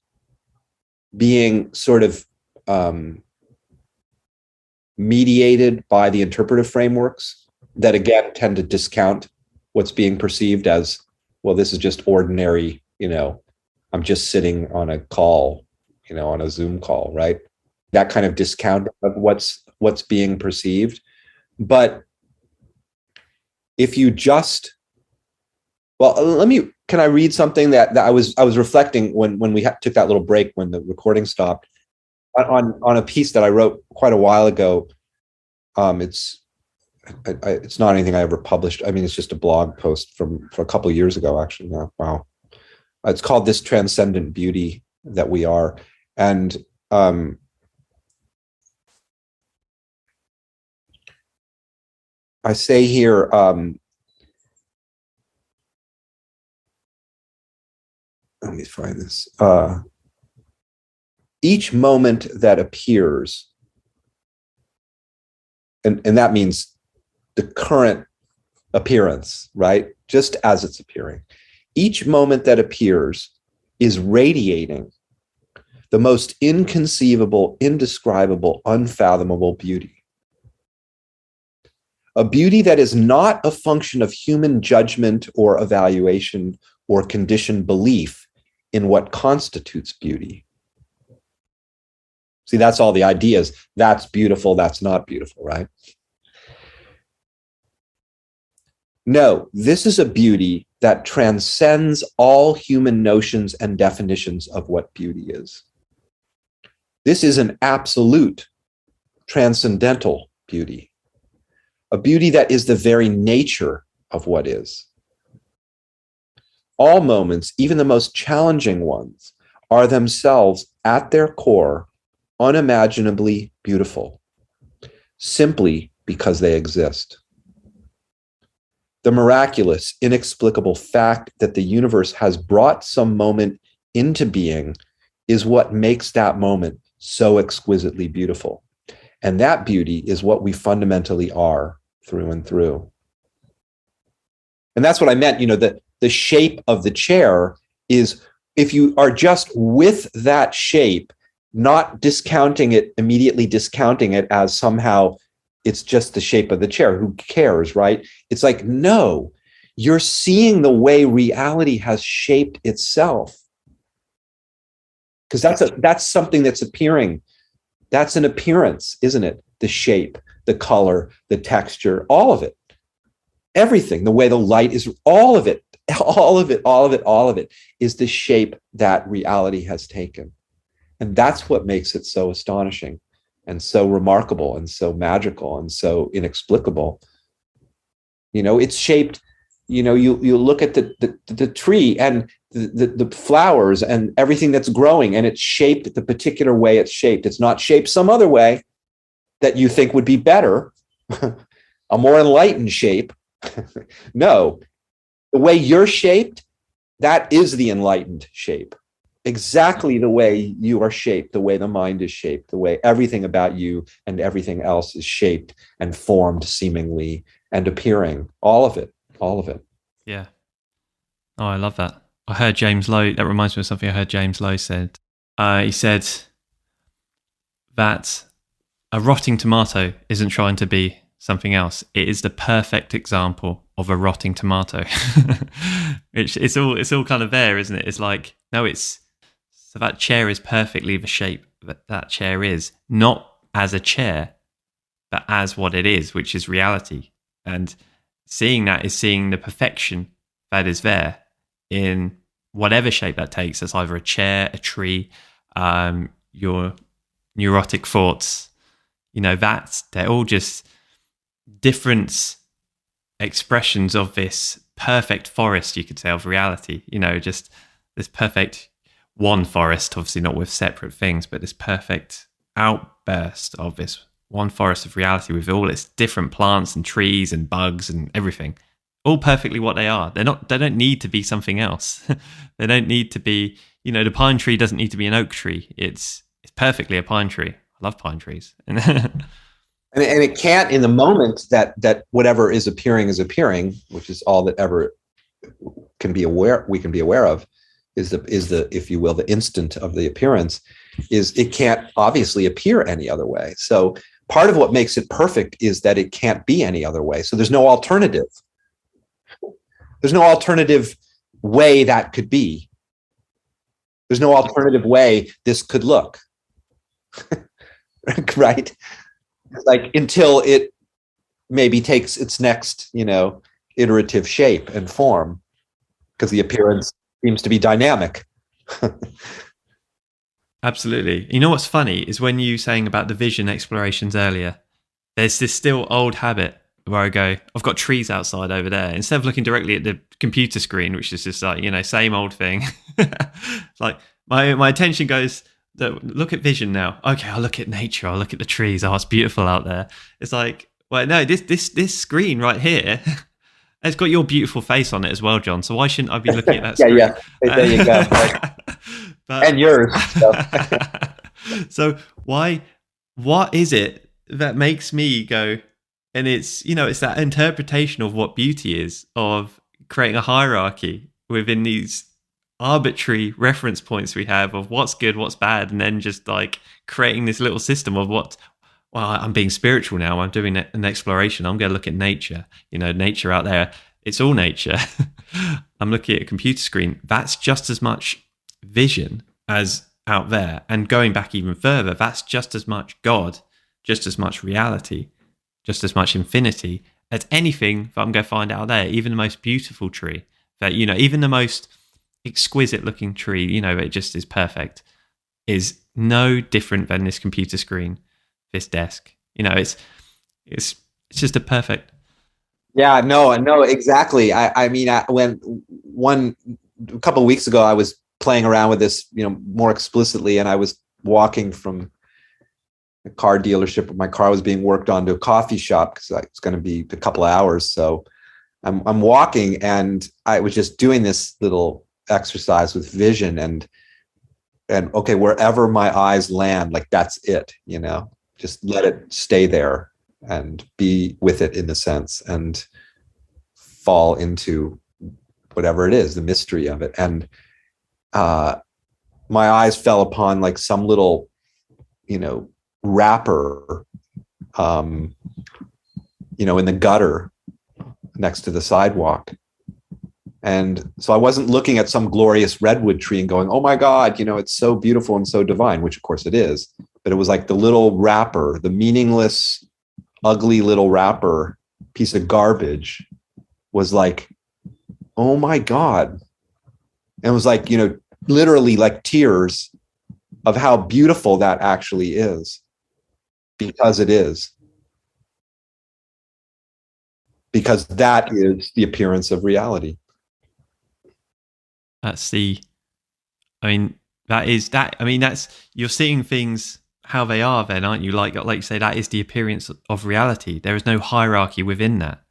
S1: being sort of mediated by the interpretive frameworks that, again, tend to discount what's being perceived as, well, this is just ordinary, I'm just sitting on a call, on a Zoom call, right? That kind of discount of what's being perceived. But if you just, well, can I read something that I was reflecting when we took that little break when the recording stopped, on a piece that I wrote quite a while ago. It's not anything I ever published. I mean, it's just a blog post from a couple of years ago, actually. Now, wow. It's called "This Transcendent Beauty That We Are," and I say here, let me find this. Each moment that appears, and that means the current appearance, right? Just as it's appearing. Each moment that appears is radiating the most inconceivable, indescribable, unfathomable beauty. A beauty that is not a function of human judgment or evaluation or conditioned belief in what constitutes beauty. See, that's all the ideas. That's beautiful, that's not beautiful, right? No, this is a beauty that transcends all human notions and definitions of what beauty is. This is an absolute, transcendental beauty. A beauty that is the very nature of what is. All moments, even the most challenging ones, are themselves at their core unimaginably beautiful, simply because they exist. The miraculous, inexplicable fact that the universe has brought some moment into being is what makes that moment so exquisitely beautiful. And that beauty is what we fundamentally are through and through. And that's what I meant, the shape of the chair is, if you are just with that shape, not immediately discounting it as somehow it's just the shape of the chair, who cares, right? It's like, no, you're seeing the way reality has shaped itself. Because that's something that's appearing. That's an appearance, isn't it? The shape, the color, the texture, all of it. Everything, the way the light is, all of it is the shape that reality has taken. And that's what makes it so astonishing and so remarkable and so magical and so inexplicable. It's shaped, you look at the tree and the flowers and everything that's growing, and it's shaped the particular way it's shaped. It's not shaped some other way that you think would be better, a more enlightened shape. No, the way you're shaped, that is the enlightened shape. Exactly the way you are shaped, the way the mind is shaped, the way everything about you and everything else is shaped and formed seemingly and appearing. All of it.
S3: Yeah. Oh, I love that. I heard James Lowe, that reminds me of something I heard James Lowe said. He said that a rotting tomato isn't trying to be something else. It is the perfect example of a rotting tomato. It's all kind of there, isn't it? It's like, no, so that chair is perfectly the shape that chair is, not as a chair, but as what it is, which is reality. And seeing that is seeing the perfection that is there in whatever shape that takes. It's either a chair, a tree, your neurotic thoughts, they're all just different expressions of this perfect forest, you could say, of reality. Just this perfect one forest, obviously not with separate things, but this perfect outburst of this one forest of reality with all its different plants and trees and bugs and everything, all perfectly what they are. They don't need to be something else. They don't need to be, the pine tree doesn't need to be an oak tree. It's perfectly a pine tree. love pine trees.
S1: And it can't, in the moment that whatever is appearing, which is all that ever we can be aware of, is the if you will, the instant of the appearance, is it can't obviously appear any other way. So part of what makes it perfect is that it can't be any other way. So there's no alternative. There's no alternative way that could be. There's no alternative way this could look. Right? Like, until it maybe takes its next, iterative shape and form, because the appearance seems to be dynamic.
S3: Absolutely. You know what's funny is when you saying about the vision explorations earlier, there's this still old habit where I go, I've got trees outside over there. Instead of looking directly at the computer screen, which is just like, same old thing. Like my attention goes, look at vision now. Okay, I'll look at nature. I'll look at the trees. Oh, it's beautiful out there. It's like, well, no, this screen right here, it's got your beautiful face on it as well, John. So why shouldn't I be looking at that screen?
S1: Yeah. There you go. And yours.
S3: So what is it that makes me go, and it's that interpretation of what beauty is, of creating a hierarchy within these arbitrary reference points we have of what's good, what's bad, and then just like creating this little system of I'm being spiritual now. I'm doing an exploration. I'm going to look at nature, nature out there. It's all nature. I'm looking at a computer screen. That's just as much vision as out there. And going back even further, that's just as much God, just as much reality, just as much infinity as anything that I'm going to find out there. Even the most beautiful tree, that, even the most exquisite looking tree, it just is perfect, is no different than this computer screen, this desk. It's just a perfect.
S1: Yeah, no, exactly. When a couple of weeks ago, I was playing around with this, more explicitly, and I was walking from a car dealership where my car was being worked on to a coffee shop, because it's going to be a couple of hours. So I'm walking, and I was just doing this little exercise with vision, and okay, wherever my eyes land, like, that's it, just let it stay there and be with it, in a sense, and fall into whatever it is, the mystery of it. And my eyes fell upon like some little, wrapper, in the gutter next to the sidewalk. And so I wasn't looking at some glorious redwood tree and going, oh my God, it's so beautiful and so divine, which of course it is. But it was like the little wrapper, the meaningless, ugly little wrapper piece of garbage, was like, oh my God. And it was like, literally like tears of how beautiful that actually is, because it is. Because that is the appearance of reality.
S3: That's you're seeing things how they are then, aren't you? Like you say, that is the appearance of reality. There is no hierarchy within that.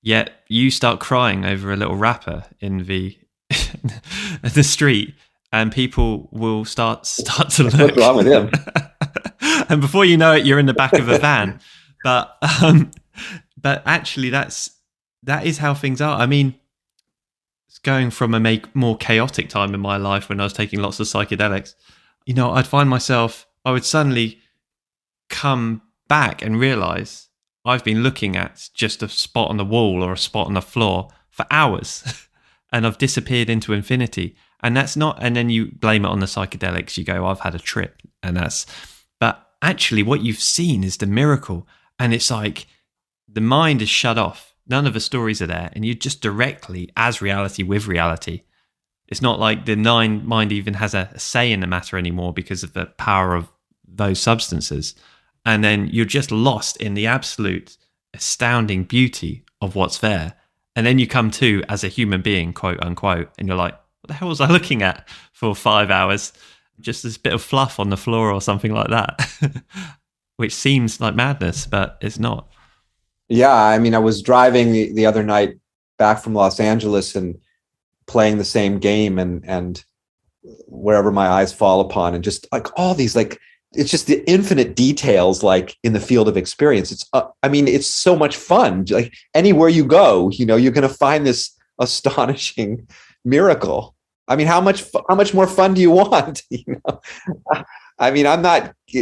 S3: Yet you start crying over a little wrapper in the street, and people will start to look.
S1: What's wrong with him?
S3: And before you know it, you're in the back of a van. But actually, that is how things are. It's going from a more chaotic time in my life when I was taking lots of psychedelics. I'd find myself, I would suddenly come back and realize I've been looking at just a spot on the wall or a spot on the floor for hours, and I've disappeared into infinity. And that's not, and then you blame it on the psychedelics. You go, I've had a trip, but actually what you've seen is the miracle. And it's like the mind is shut off. None of the stories are there. And you're just directly as reality with reality. It's not like the mind even has a say in the matter anymore because of the power of those substances. And then you're just lost in the absolute astounding beauty of what's there. And then you come to as a human being, quote unquote, and you're like, what the hell was I looking at for 5 hours? Just this bit of fluff on the floor or something like that, which seems like madness, but it's not.
S1: Yeah, I was driving the other night back from Los Angeles and playing the same game, and wherever my eyes fall upon, and just like all these, like, it's just the infinite details, like in the field of experience. It's, it's so much fun. Like anywhere you go, you're going to find this astonishing miracle. I mean, how much more fun do you want? It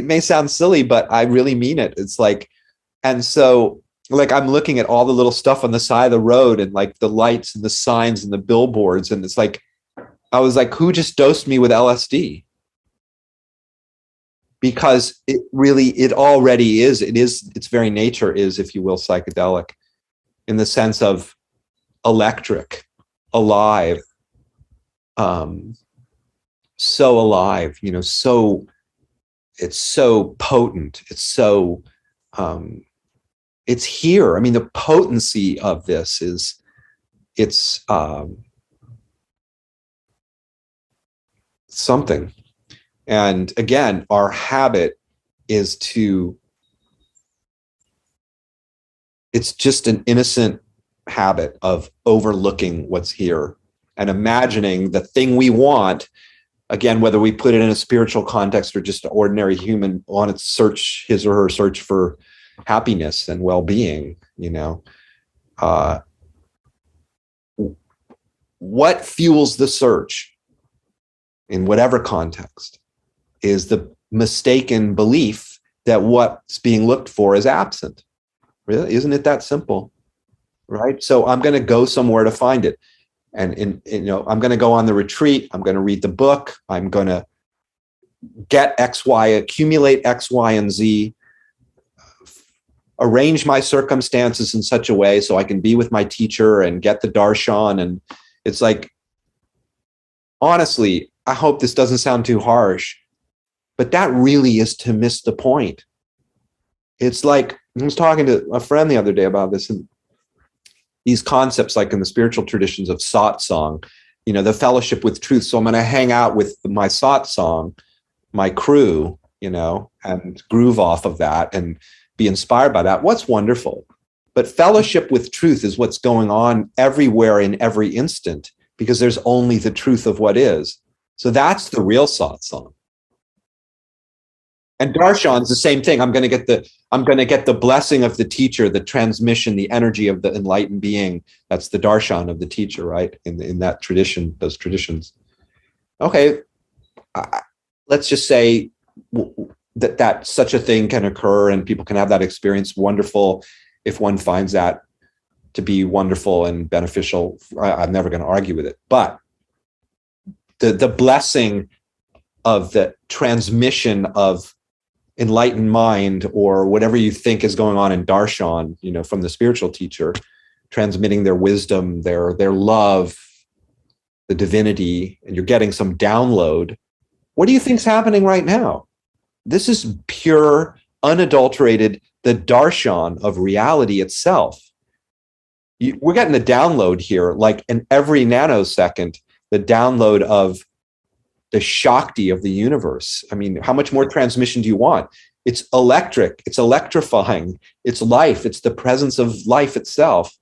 S1: may sound silly, but I really mean it. It's like, and so like, I'm looking at all the little stuff on the side of the road and like the lights and the signs and the billboards. And it's like, I was like, who just dosed me with LSD? Because it already is. Its very nature is, if you will, psychedelic in the sense of electric, alive, so alive, so it's so potent. It's so, it's here. I mean, the potency of this it's something. And again, our habit is it's just an innocent habit of overlooking what's here and imagining the thing we want, again, whether we put it in a spiritual context or just an ordinary human on his or her search for happiness and well-being, what fuels the search in whatever context is the mistaken belief that what's being looked for is absent. Really? Isn't it that simple? Right? So I'm going to go somewhere to find it. And I'm going to go on the retreat. I'm going to read the book. I'm going to get X, Y, accumulate X, Y, and Z, arrange my circumstances in such a way so I can be with my teacher and get the darshan. And it's like, honestly, I hope this doesn't sound too harsh, but that really is to miss the point. It's like, I was talking to a friend the other day about this, and these concepts, like in the spiritual traditions of satsang, the fellowship with truth. So I'm going to hang out with my satsang, my crew, and groove off of that and be inspired by that. What's wonderful. But fellowship with truth is what's going on everywhere in every instant, because there's only the truth of what is. So that's the real satsang. And darshan's the same thing. I'm going to get the blessing of the teacher, the transmission, the energy of the enlightened being. That's the darshan of the teacher, right? In that tradition, those traditions. Okay, let's just say that such a thing can occur and people can have that experience. Wonderful if one finds that to be wonderful and beneficial. I'm never going to argue with it. But the blessing of the transmission of enlightened mind, or whatever you think is going on in darshan, from the spiritual teacher, transmitting their wisdom, their love, the divinity, and you're getting some download. What do you think's happening right now? This is pure, unadulterated, the darshan of reality itself. We're getting the download here, like in every nanosecond, the download of the Shakti of the universe. I mean, how much more transmission do you want? It's electric, it's electrifying, it's life, it's the presence of life itself.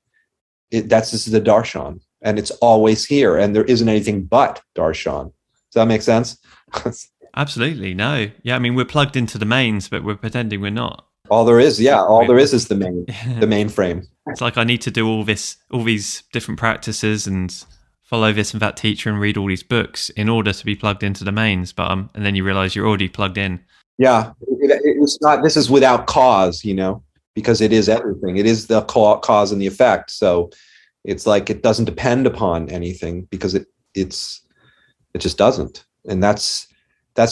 S1: This is the darshan, and it's always here, and there isn't anything but darshan. Does that make sense?
S3: Absolutely, no. Yeah, I mean, we're plugged into the mains, but we're pretending we're not.
S1: All there is, is the mainframe.
S3: It's like, I need to do all these different practices and follow this and that teacher and read all these books in order to be plugged into the mains. But and then you realize you're already plugged in. Yeah,
S1: it's not. This is without cause, because it is everything. It is the cause and the effect. So it's like it doesn't depend upon anything, because it just doesn't. And that's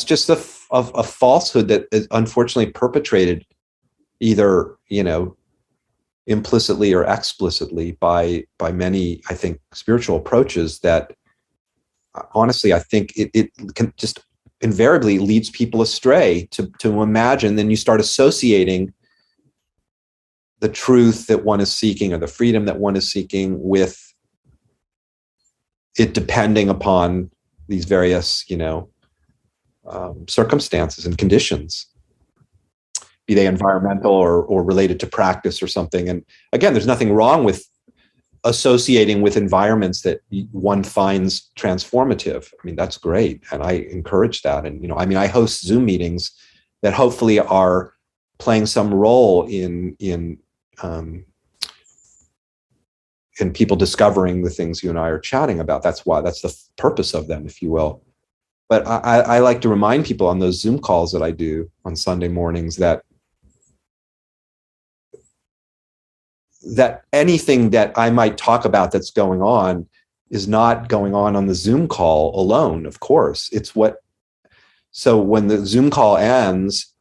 S1: just a falsehood that is unfortunately perpetrated, either implicitly or explicitly by many, I think, spiritual approaches that honestly, I think it can just invariably leads people astray to imagine. Then you start associating the truth that one is seeking, or the freedom that one is seeking, with it depending upon these various, circumstances and conditions, be they environmental or related to practice or something. And again, there's nothing wrong with associating with environments that one finds transformative. I mean, that's great. And I encourage that. And, I host Zoom meetings that hopefully are playing some role in people discovering the things you and I are chatting about. That's the purpose of them, if you will. But I like to remind people on those Zoom calls that I do on Sunday mornings that anything that I might talk about that's going on is not going on the Zoom call alone, of course. So when the Zoom call ends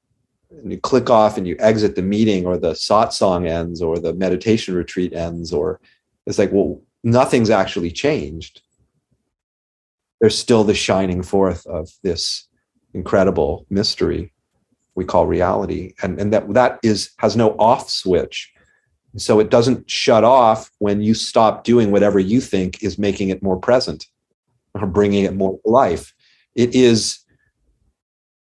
S1: and you click off and you exit the meeting, or the satsang ends, or the meditation retreat ends, or it's like, well, nothing's actually changed. There's still the shining forth of this incredible mystery we call reality. And that has no off switch. So it doesn't shut off when you stop doing whatever you think is making it more present or bringing it more to life. It is,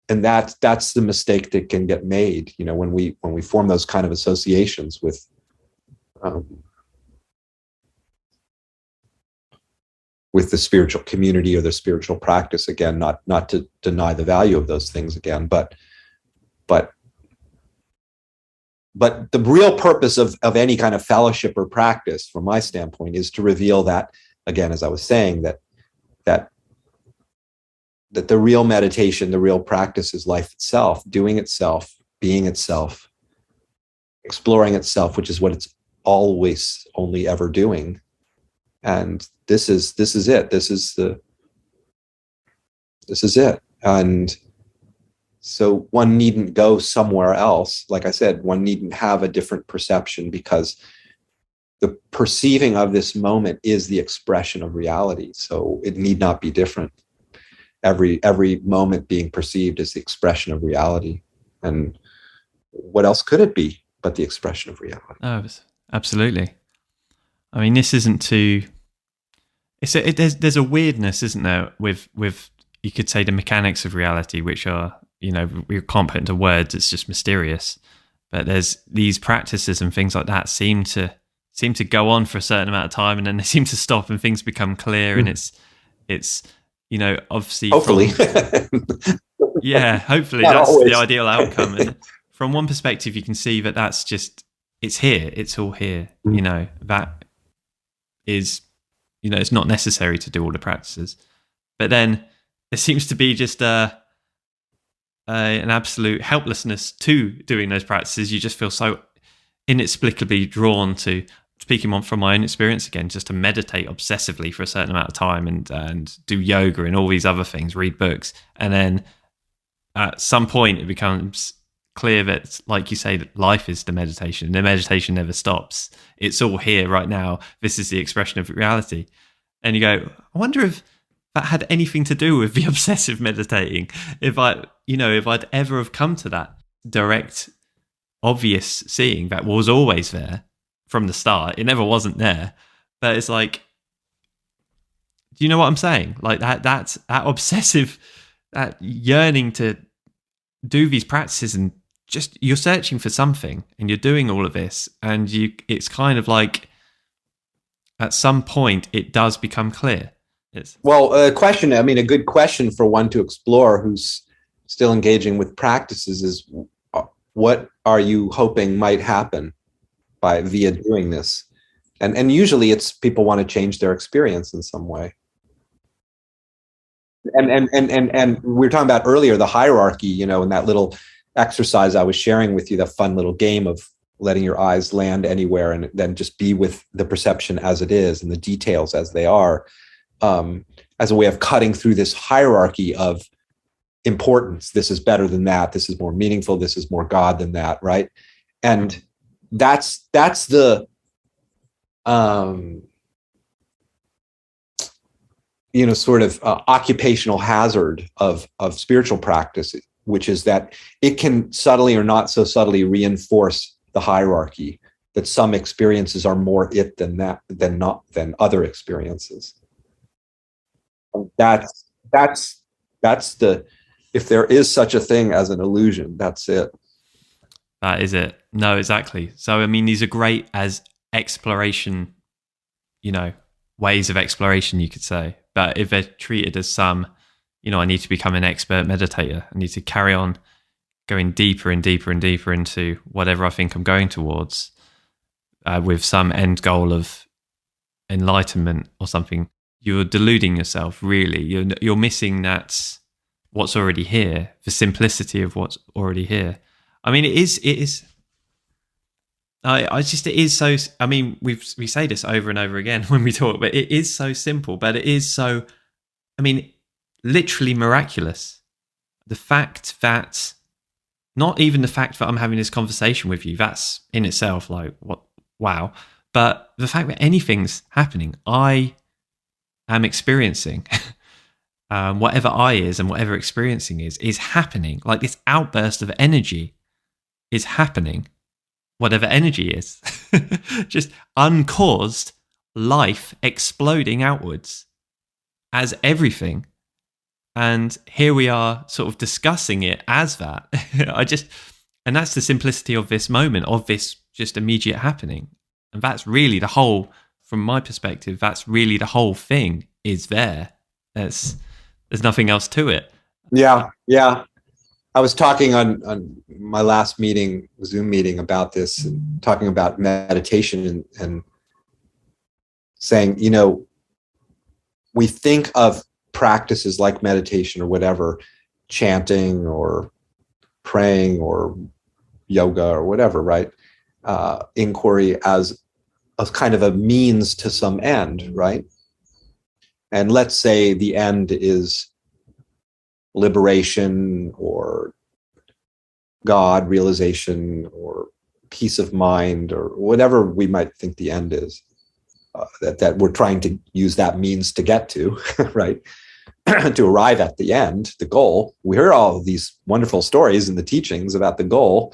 S1: and that's the mistake that can get made, when we form those kind of associations with the spiritual community or the spiritual practice. Again, not to deny the value of those things again, but the real purpose of any kind of fellowship or practice, from my standpoint, is to reveal that, again, as I was saying, that the real meditation, the real practice is life itself, doing itself, being itself, exploring itself, which is what it's always only ever doing. And this is it. This is it. And so one needn't go somewhere else. Like I said, one needn't have a different perception, because the perceiving of this moment is the expression of reality. So it need not be different. Every moment being perceived is the expression of reality. And what else could it be but the expression of reality?
S3: Oh, absolutely. I mean, this isn't too... There's a weirdness, isn't there, with you could say the mechanics of reality, which are, we can't put into words. It's just mysterious. But there's these practices and things like that seem to go on for a certain amount of time, and then they seem to stop, and things become clear. And it's obviously,
S1: hopefully,
S3: hopefully that's always the ideal outcome. And from one perspective, you can see that that's just, it's here. It's all here. That is, it's not necessary to do all the practices. But then there seems to be just an absolute helplessness to doing those practices. You just feel so inexplicably drawn to, speaking from my own experience again, just to meditate obsessively for a certain amount of time and do yoga and all these other things, read books. And then at some point it becomes clear that, like you say, that life is the meditation. The meditation never stops. It's all here right now. This is the expression of reality. And you go, I wonder if that had anything to do with the obsessive meditating. If I'd ever have come to that direct, obvious seeing that was always there from the start. It never wasn't there. But it's like, do you know what I'm saying? Like that obsessive, that yearning to do these practices, and just, you're searching for something and you're doing all of this, and it's kind of like at some point it does become clear.
S1: A good question for one to explore who's still engaging with practices is, what are you hoping might happen via doing this? And usually it's people want to change their experience in some way. And we were talking about earlier the hierarchy, in that little exercise I was sharing with you, that fun little game of letting your eyes land anywhere and then just be with the perception as it is and the details as they are, as a way of cutting through this hierarchy of importance. This is better than that. This is more meaningful. This is more God than that, right? And that's the sort of occupational hazard of spiritual practice, which is that it can subtly or not so subtly reinforce the hierarchy, that some experiences are more it than other experiences. That's the, if there is such a thing as an illusion, that's it.
S3: That is it. No, exactly. So, I mean, these are great as exploration, ways of exploration, you could say. But if they're treated as some, I need to become an expert meditator, I need to carry on going deeper and deeper and deeper into whatever I think I'm going towards, with some end goal of enlightenment or something, you're deluding yourself. Really, you're missing what's already here, the simplicity of what's already here. I mean, it is. It is so. I mean, we say this over and over again when we talk, but it is so simple. But it is so, I mean, literally miraculous. The fact that, not even the fact that I'm having this conversation with you, that's in itself like what, wow. But the fact that anything's happening, I am experiencing. Whatever I is and whatever experiencing is happening. Like this outburst of energy is happening. Whatever energy is, just uncaused life exploding outwards as everything. And here we are sort of discussing it as that. And that's the simplicity of this moment, of this just immediate happening. And that's really the whole, from my perspective, that's really the whole thing is there. There's nothing else to it.
S1: Yeah. I was talking on my last meeting, Zoom meeting, about this, and talking about meditation and saying, we think of practices like meditation or whatever, chanting or praying or yoga or whatever, right? Inquiry as a kind of a means to some end, right? And let's say the end is liberation or God realization or peace of mind or whatever we might think the end is, that we're trying to use that means to get to, right? To arrive at the end, the goal. We heard all of these wonderful stories in the teachings about the goal.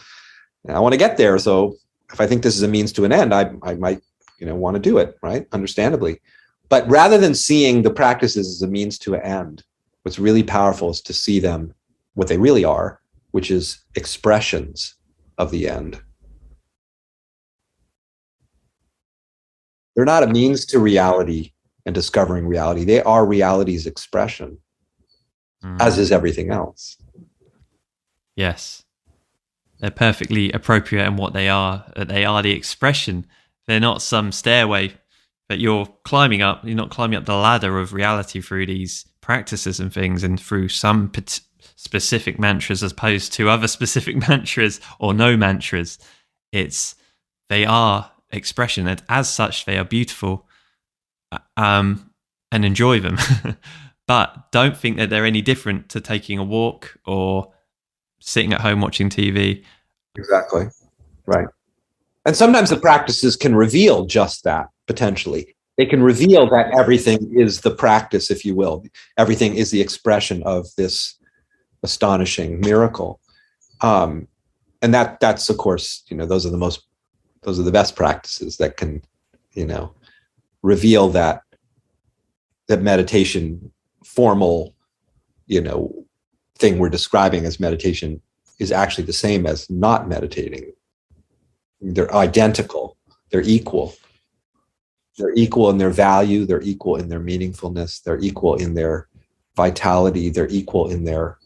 S1: And I want to get there. So if I think this is a means to an end, I might, want to do it, right? Understandably. But rather than seeing the practices as a means to an end, what's really powerful is to see them, what they really are, which is expressions of the end. They're not a means to reality and discovering reality. They are reality's expression, as is everything else.
S3: Yes. They're perfectly appropriate in what they are. They are the expression. They're not some stairway that you're climbing up. You're not climbing up the ladder of reality through these practices and things and through some specific mantras as opposed to other specific mantras or no mantras. They are expression, and as such they are beautiful, and enjoy them. But don't think that they're any different to taking a walk or sitting at home watching TV.
S1: Exactly. Right. And sometimes the practices can reveal just that, potentially. They can reveal that everything is the practice, if you will. Everything is the expression of this astonishing miracle. And that's of course, those are the best practices that can, reveal that meditation formal, thing we're describing as meditation is actually the same as not meditating. They're identical. They're equal. They're equal in their value. They're equal in their meaningfulness. They're equal in their vitality. They're equal in their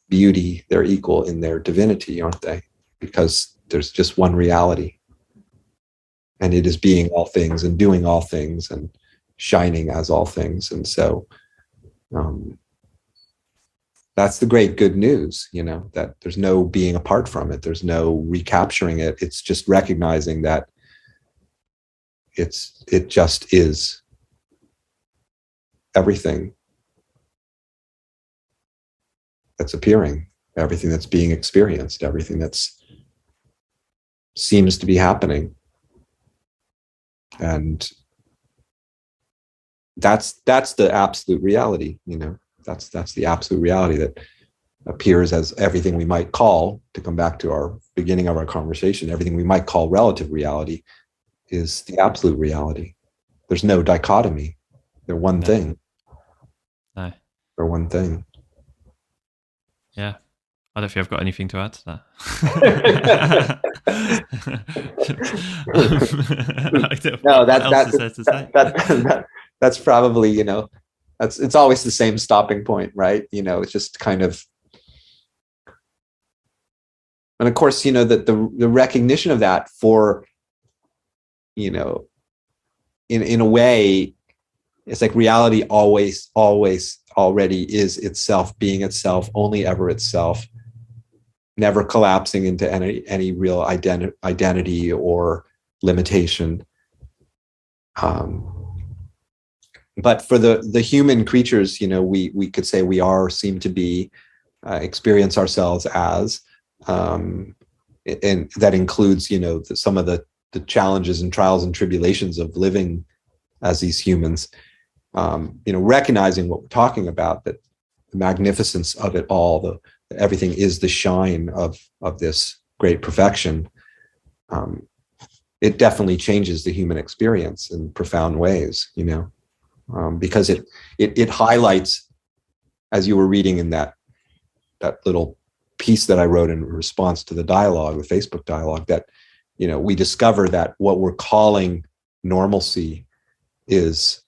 S1: beauty. They're equal in their divinity, aren't they? Because there's just one reality. And it is being all things and doing all things and shining as all things. And so that's the great good news, that there's no being apart from it. There's no recapturing it. It's just recognizing that it just is everything that's appearing, everything that's being experienced, everything that's seems to be happening. And that's the absolute reality, that's the absolute reality that appears as everything we might call, to come back to our beginning of our conversation, everything we might call relative reality is the absolute reality. There's no dichotomy. They're one thing.
S3: No.
S1: They're one thing.
S3: Yeah. I don't think I've got anything to add to that.
S1: No, that's probably, it's always the same stopping point, right? It's just kind of And of course, that the recognition of that for, in a way, it's like reality always already is itself, being itself, only ever itself, never collapsing into any real identity or limitation. But for the human creatures, we could say we seem to be, experience ourselves as, and that includes, some of the challenges and trials and tribulations of living as these humans. Recognizing what we're talking about, that the magnificence of it all, everything is the shine of this great perfection. It definitely changes the human experience in profound ways, because it highlights, as you were reading in that little piece that I wrote in response to the dialogue, the Facebook dialogue, that, we discover that what we're calling normalcy is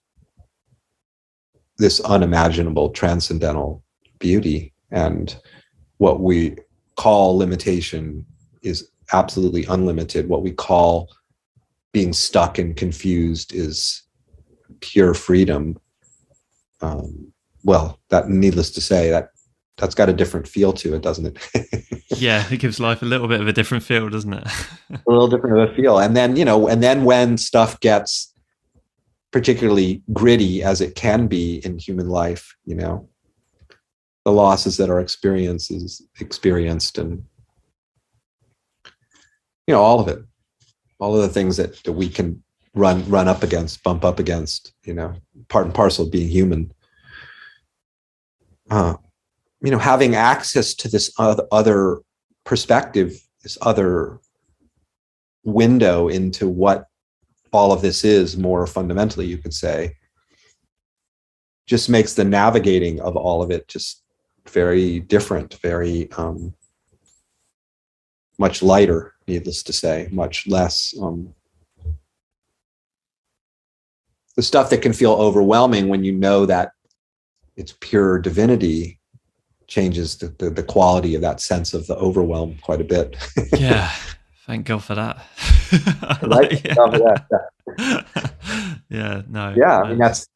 S1: this unimaginable transcendental beauty, and what we call limitation is absolutely unlimited. What we call being stuck and confused is pure freedom. Well, that, needless to say, that's got a different feel to it, doesn't it?
S3: Yeah, it gives life a little bit of a different feel, doesn't it?
S1: A little different of a feel. And then, when stuff gets particularly gritty, as it can be in human life, the losses that are experienced, and, all of it, all of the things that we can run up against, bump up against, part and parcel of being human. Having access to this other perspective, this other window into what all of this is, more fundamentally, you could say, just makes the navigating of all of it just very different, very much lighter, needless to say, much less the stuff that can feel overwhelming when you know that it's pure divinity changes the quality of that sense of the overwhelm quite a bit.
S3: Yeah, thank God for that. Yeah, no.
S1: Yeah, I mean, that's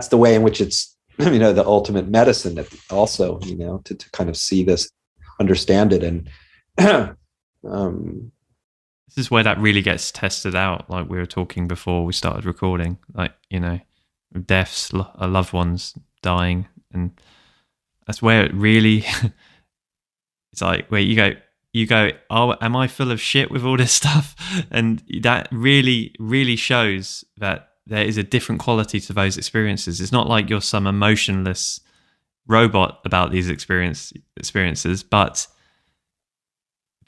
S1: the way in which it's, the ultimate medicine, that also, to kind of see this, understand it, and
S3: this is where that really gets tested out. Like we were talking before we started recording, like, deaths, loved ones dying, and that's where it really, it's like where you go, oh, am I full of shit with all this stuff? And that really, really shows that there is a different quality to those experiences. It's not like you're some emotionless robot about these experiences, but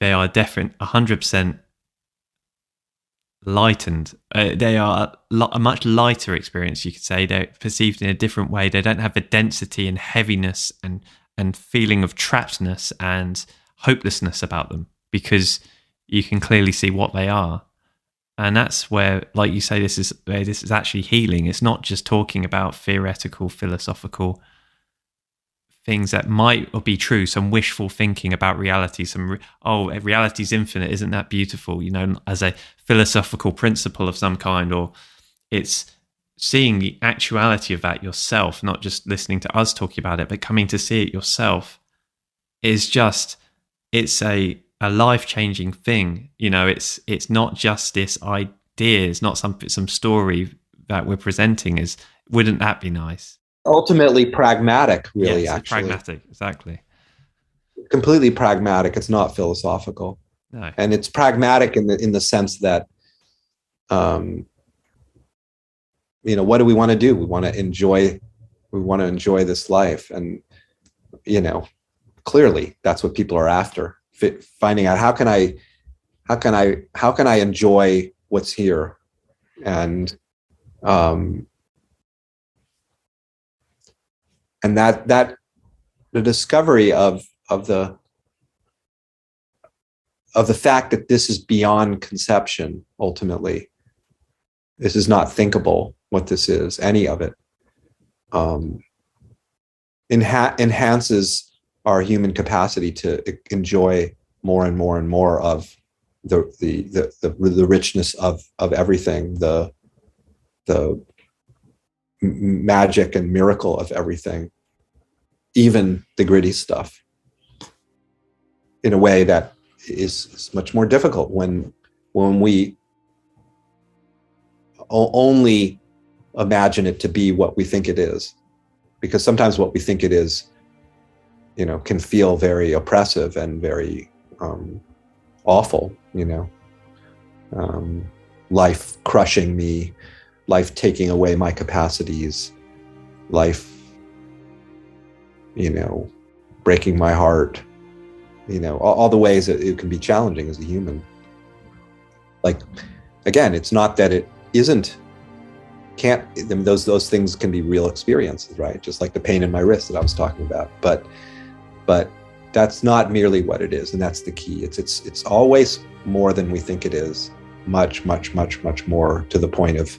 S3: they are definitely 100% lightened. They are a much lighter experience, you could say. They're perceived in a different way. They don't have the density and heaviness and feeling of trappedness and hopelessness about them, because you can clearly see what they are. And that's where, like you say, this is actually healing. It's not just talking about theoretical, philosophical things that might be true, some wishful thinking about reality, reality's infinite, isn't that beautiful, as a philosophical principle of some kind, or it's seeing the actuality of that yourself, not just listening to us talking about it, but coming to see it yourself it's a life-changing thing. It's not just this idea, it's not some story that we're presenting. Wouldn't that be nice?
S1: Ultimately pragmatic, really.
S3: Yes,
S1: actually
S3: pragmatic, exactly.
S1: Completely pragmatic. It's not philosophical.
S3: No.
S1: And it's pragmatic in the sense that what do we want to do? We want to enjoy this life, and clearly that's what people are after, finding out how can I enjoy what's here, and that the discovery of the fact that this is beyond conception. Ultimately, this is not thinkable. What this is, any of it, enhances our human capacity to enjoy more and more and more of the richness of everything, the magic and miracle of everything, even the gritty stuff, in a way that is much more difficult when we only imagine it to be what we think it is. Because sometimes what we think it is, can feel very oppressive and very awful, life crushing me, life taking away my capacities, life, breaking my heart, all the ways that it can be challenging as a human. Like, again, it's not that it those things can be real experiences, right? Just like the pain in my wrist that I was talking about. But that's not merely what it is, and that's the key. It's always more than we think it is. Much, much, much, much more, to the point of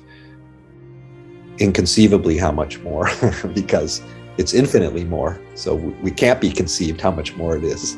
S1: inconceivably how much more, because it's infinitely more. So we can't be conceived how much more it is.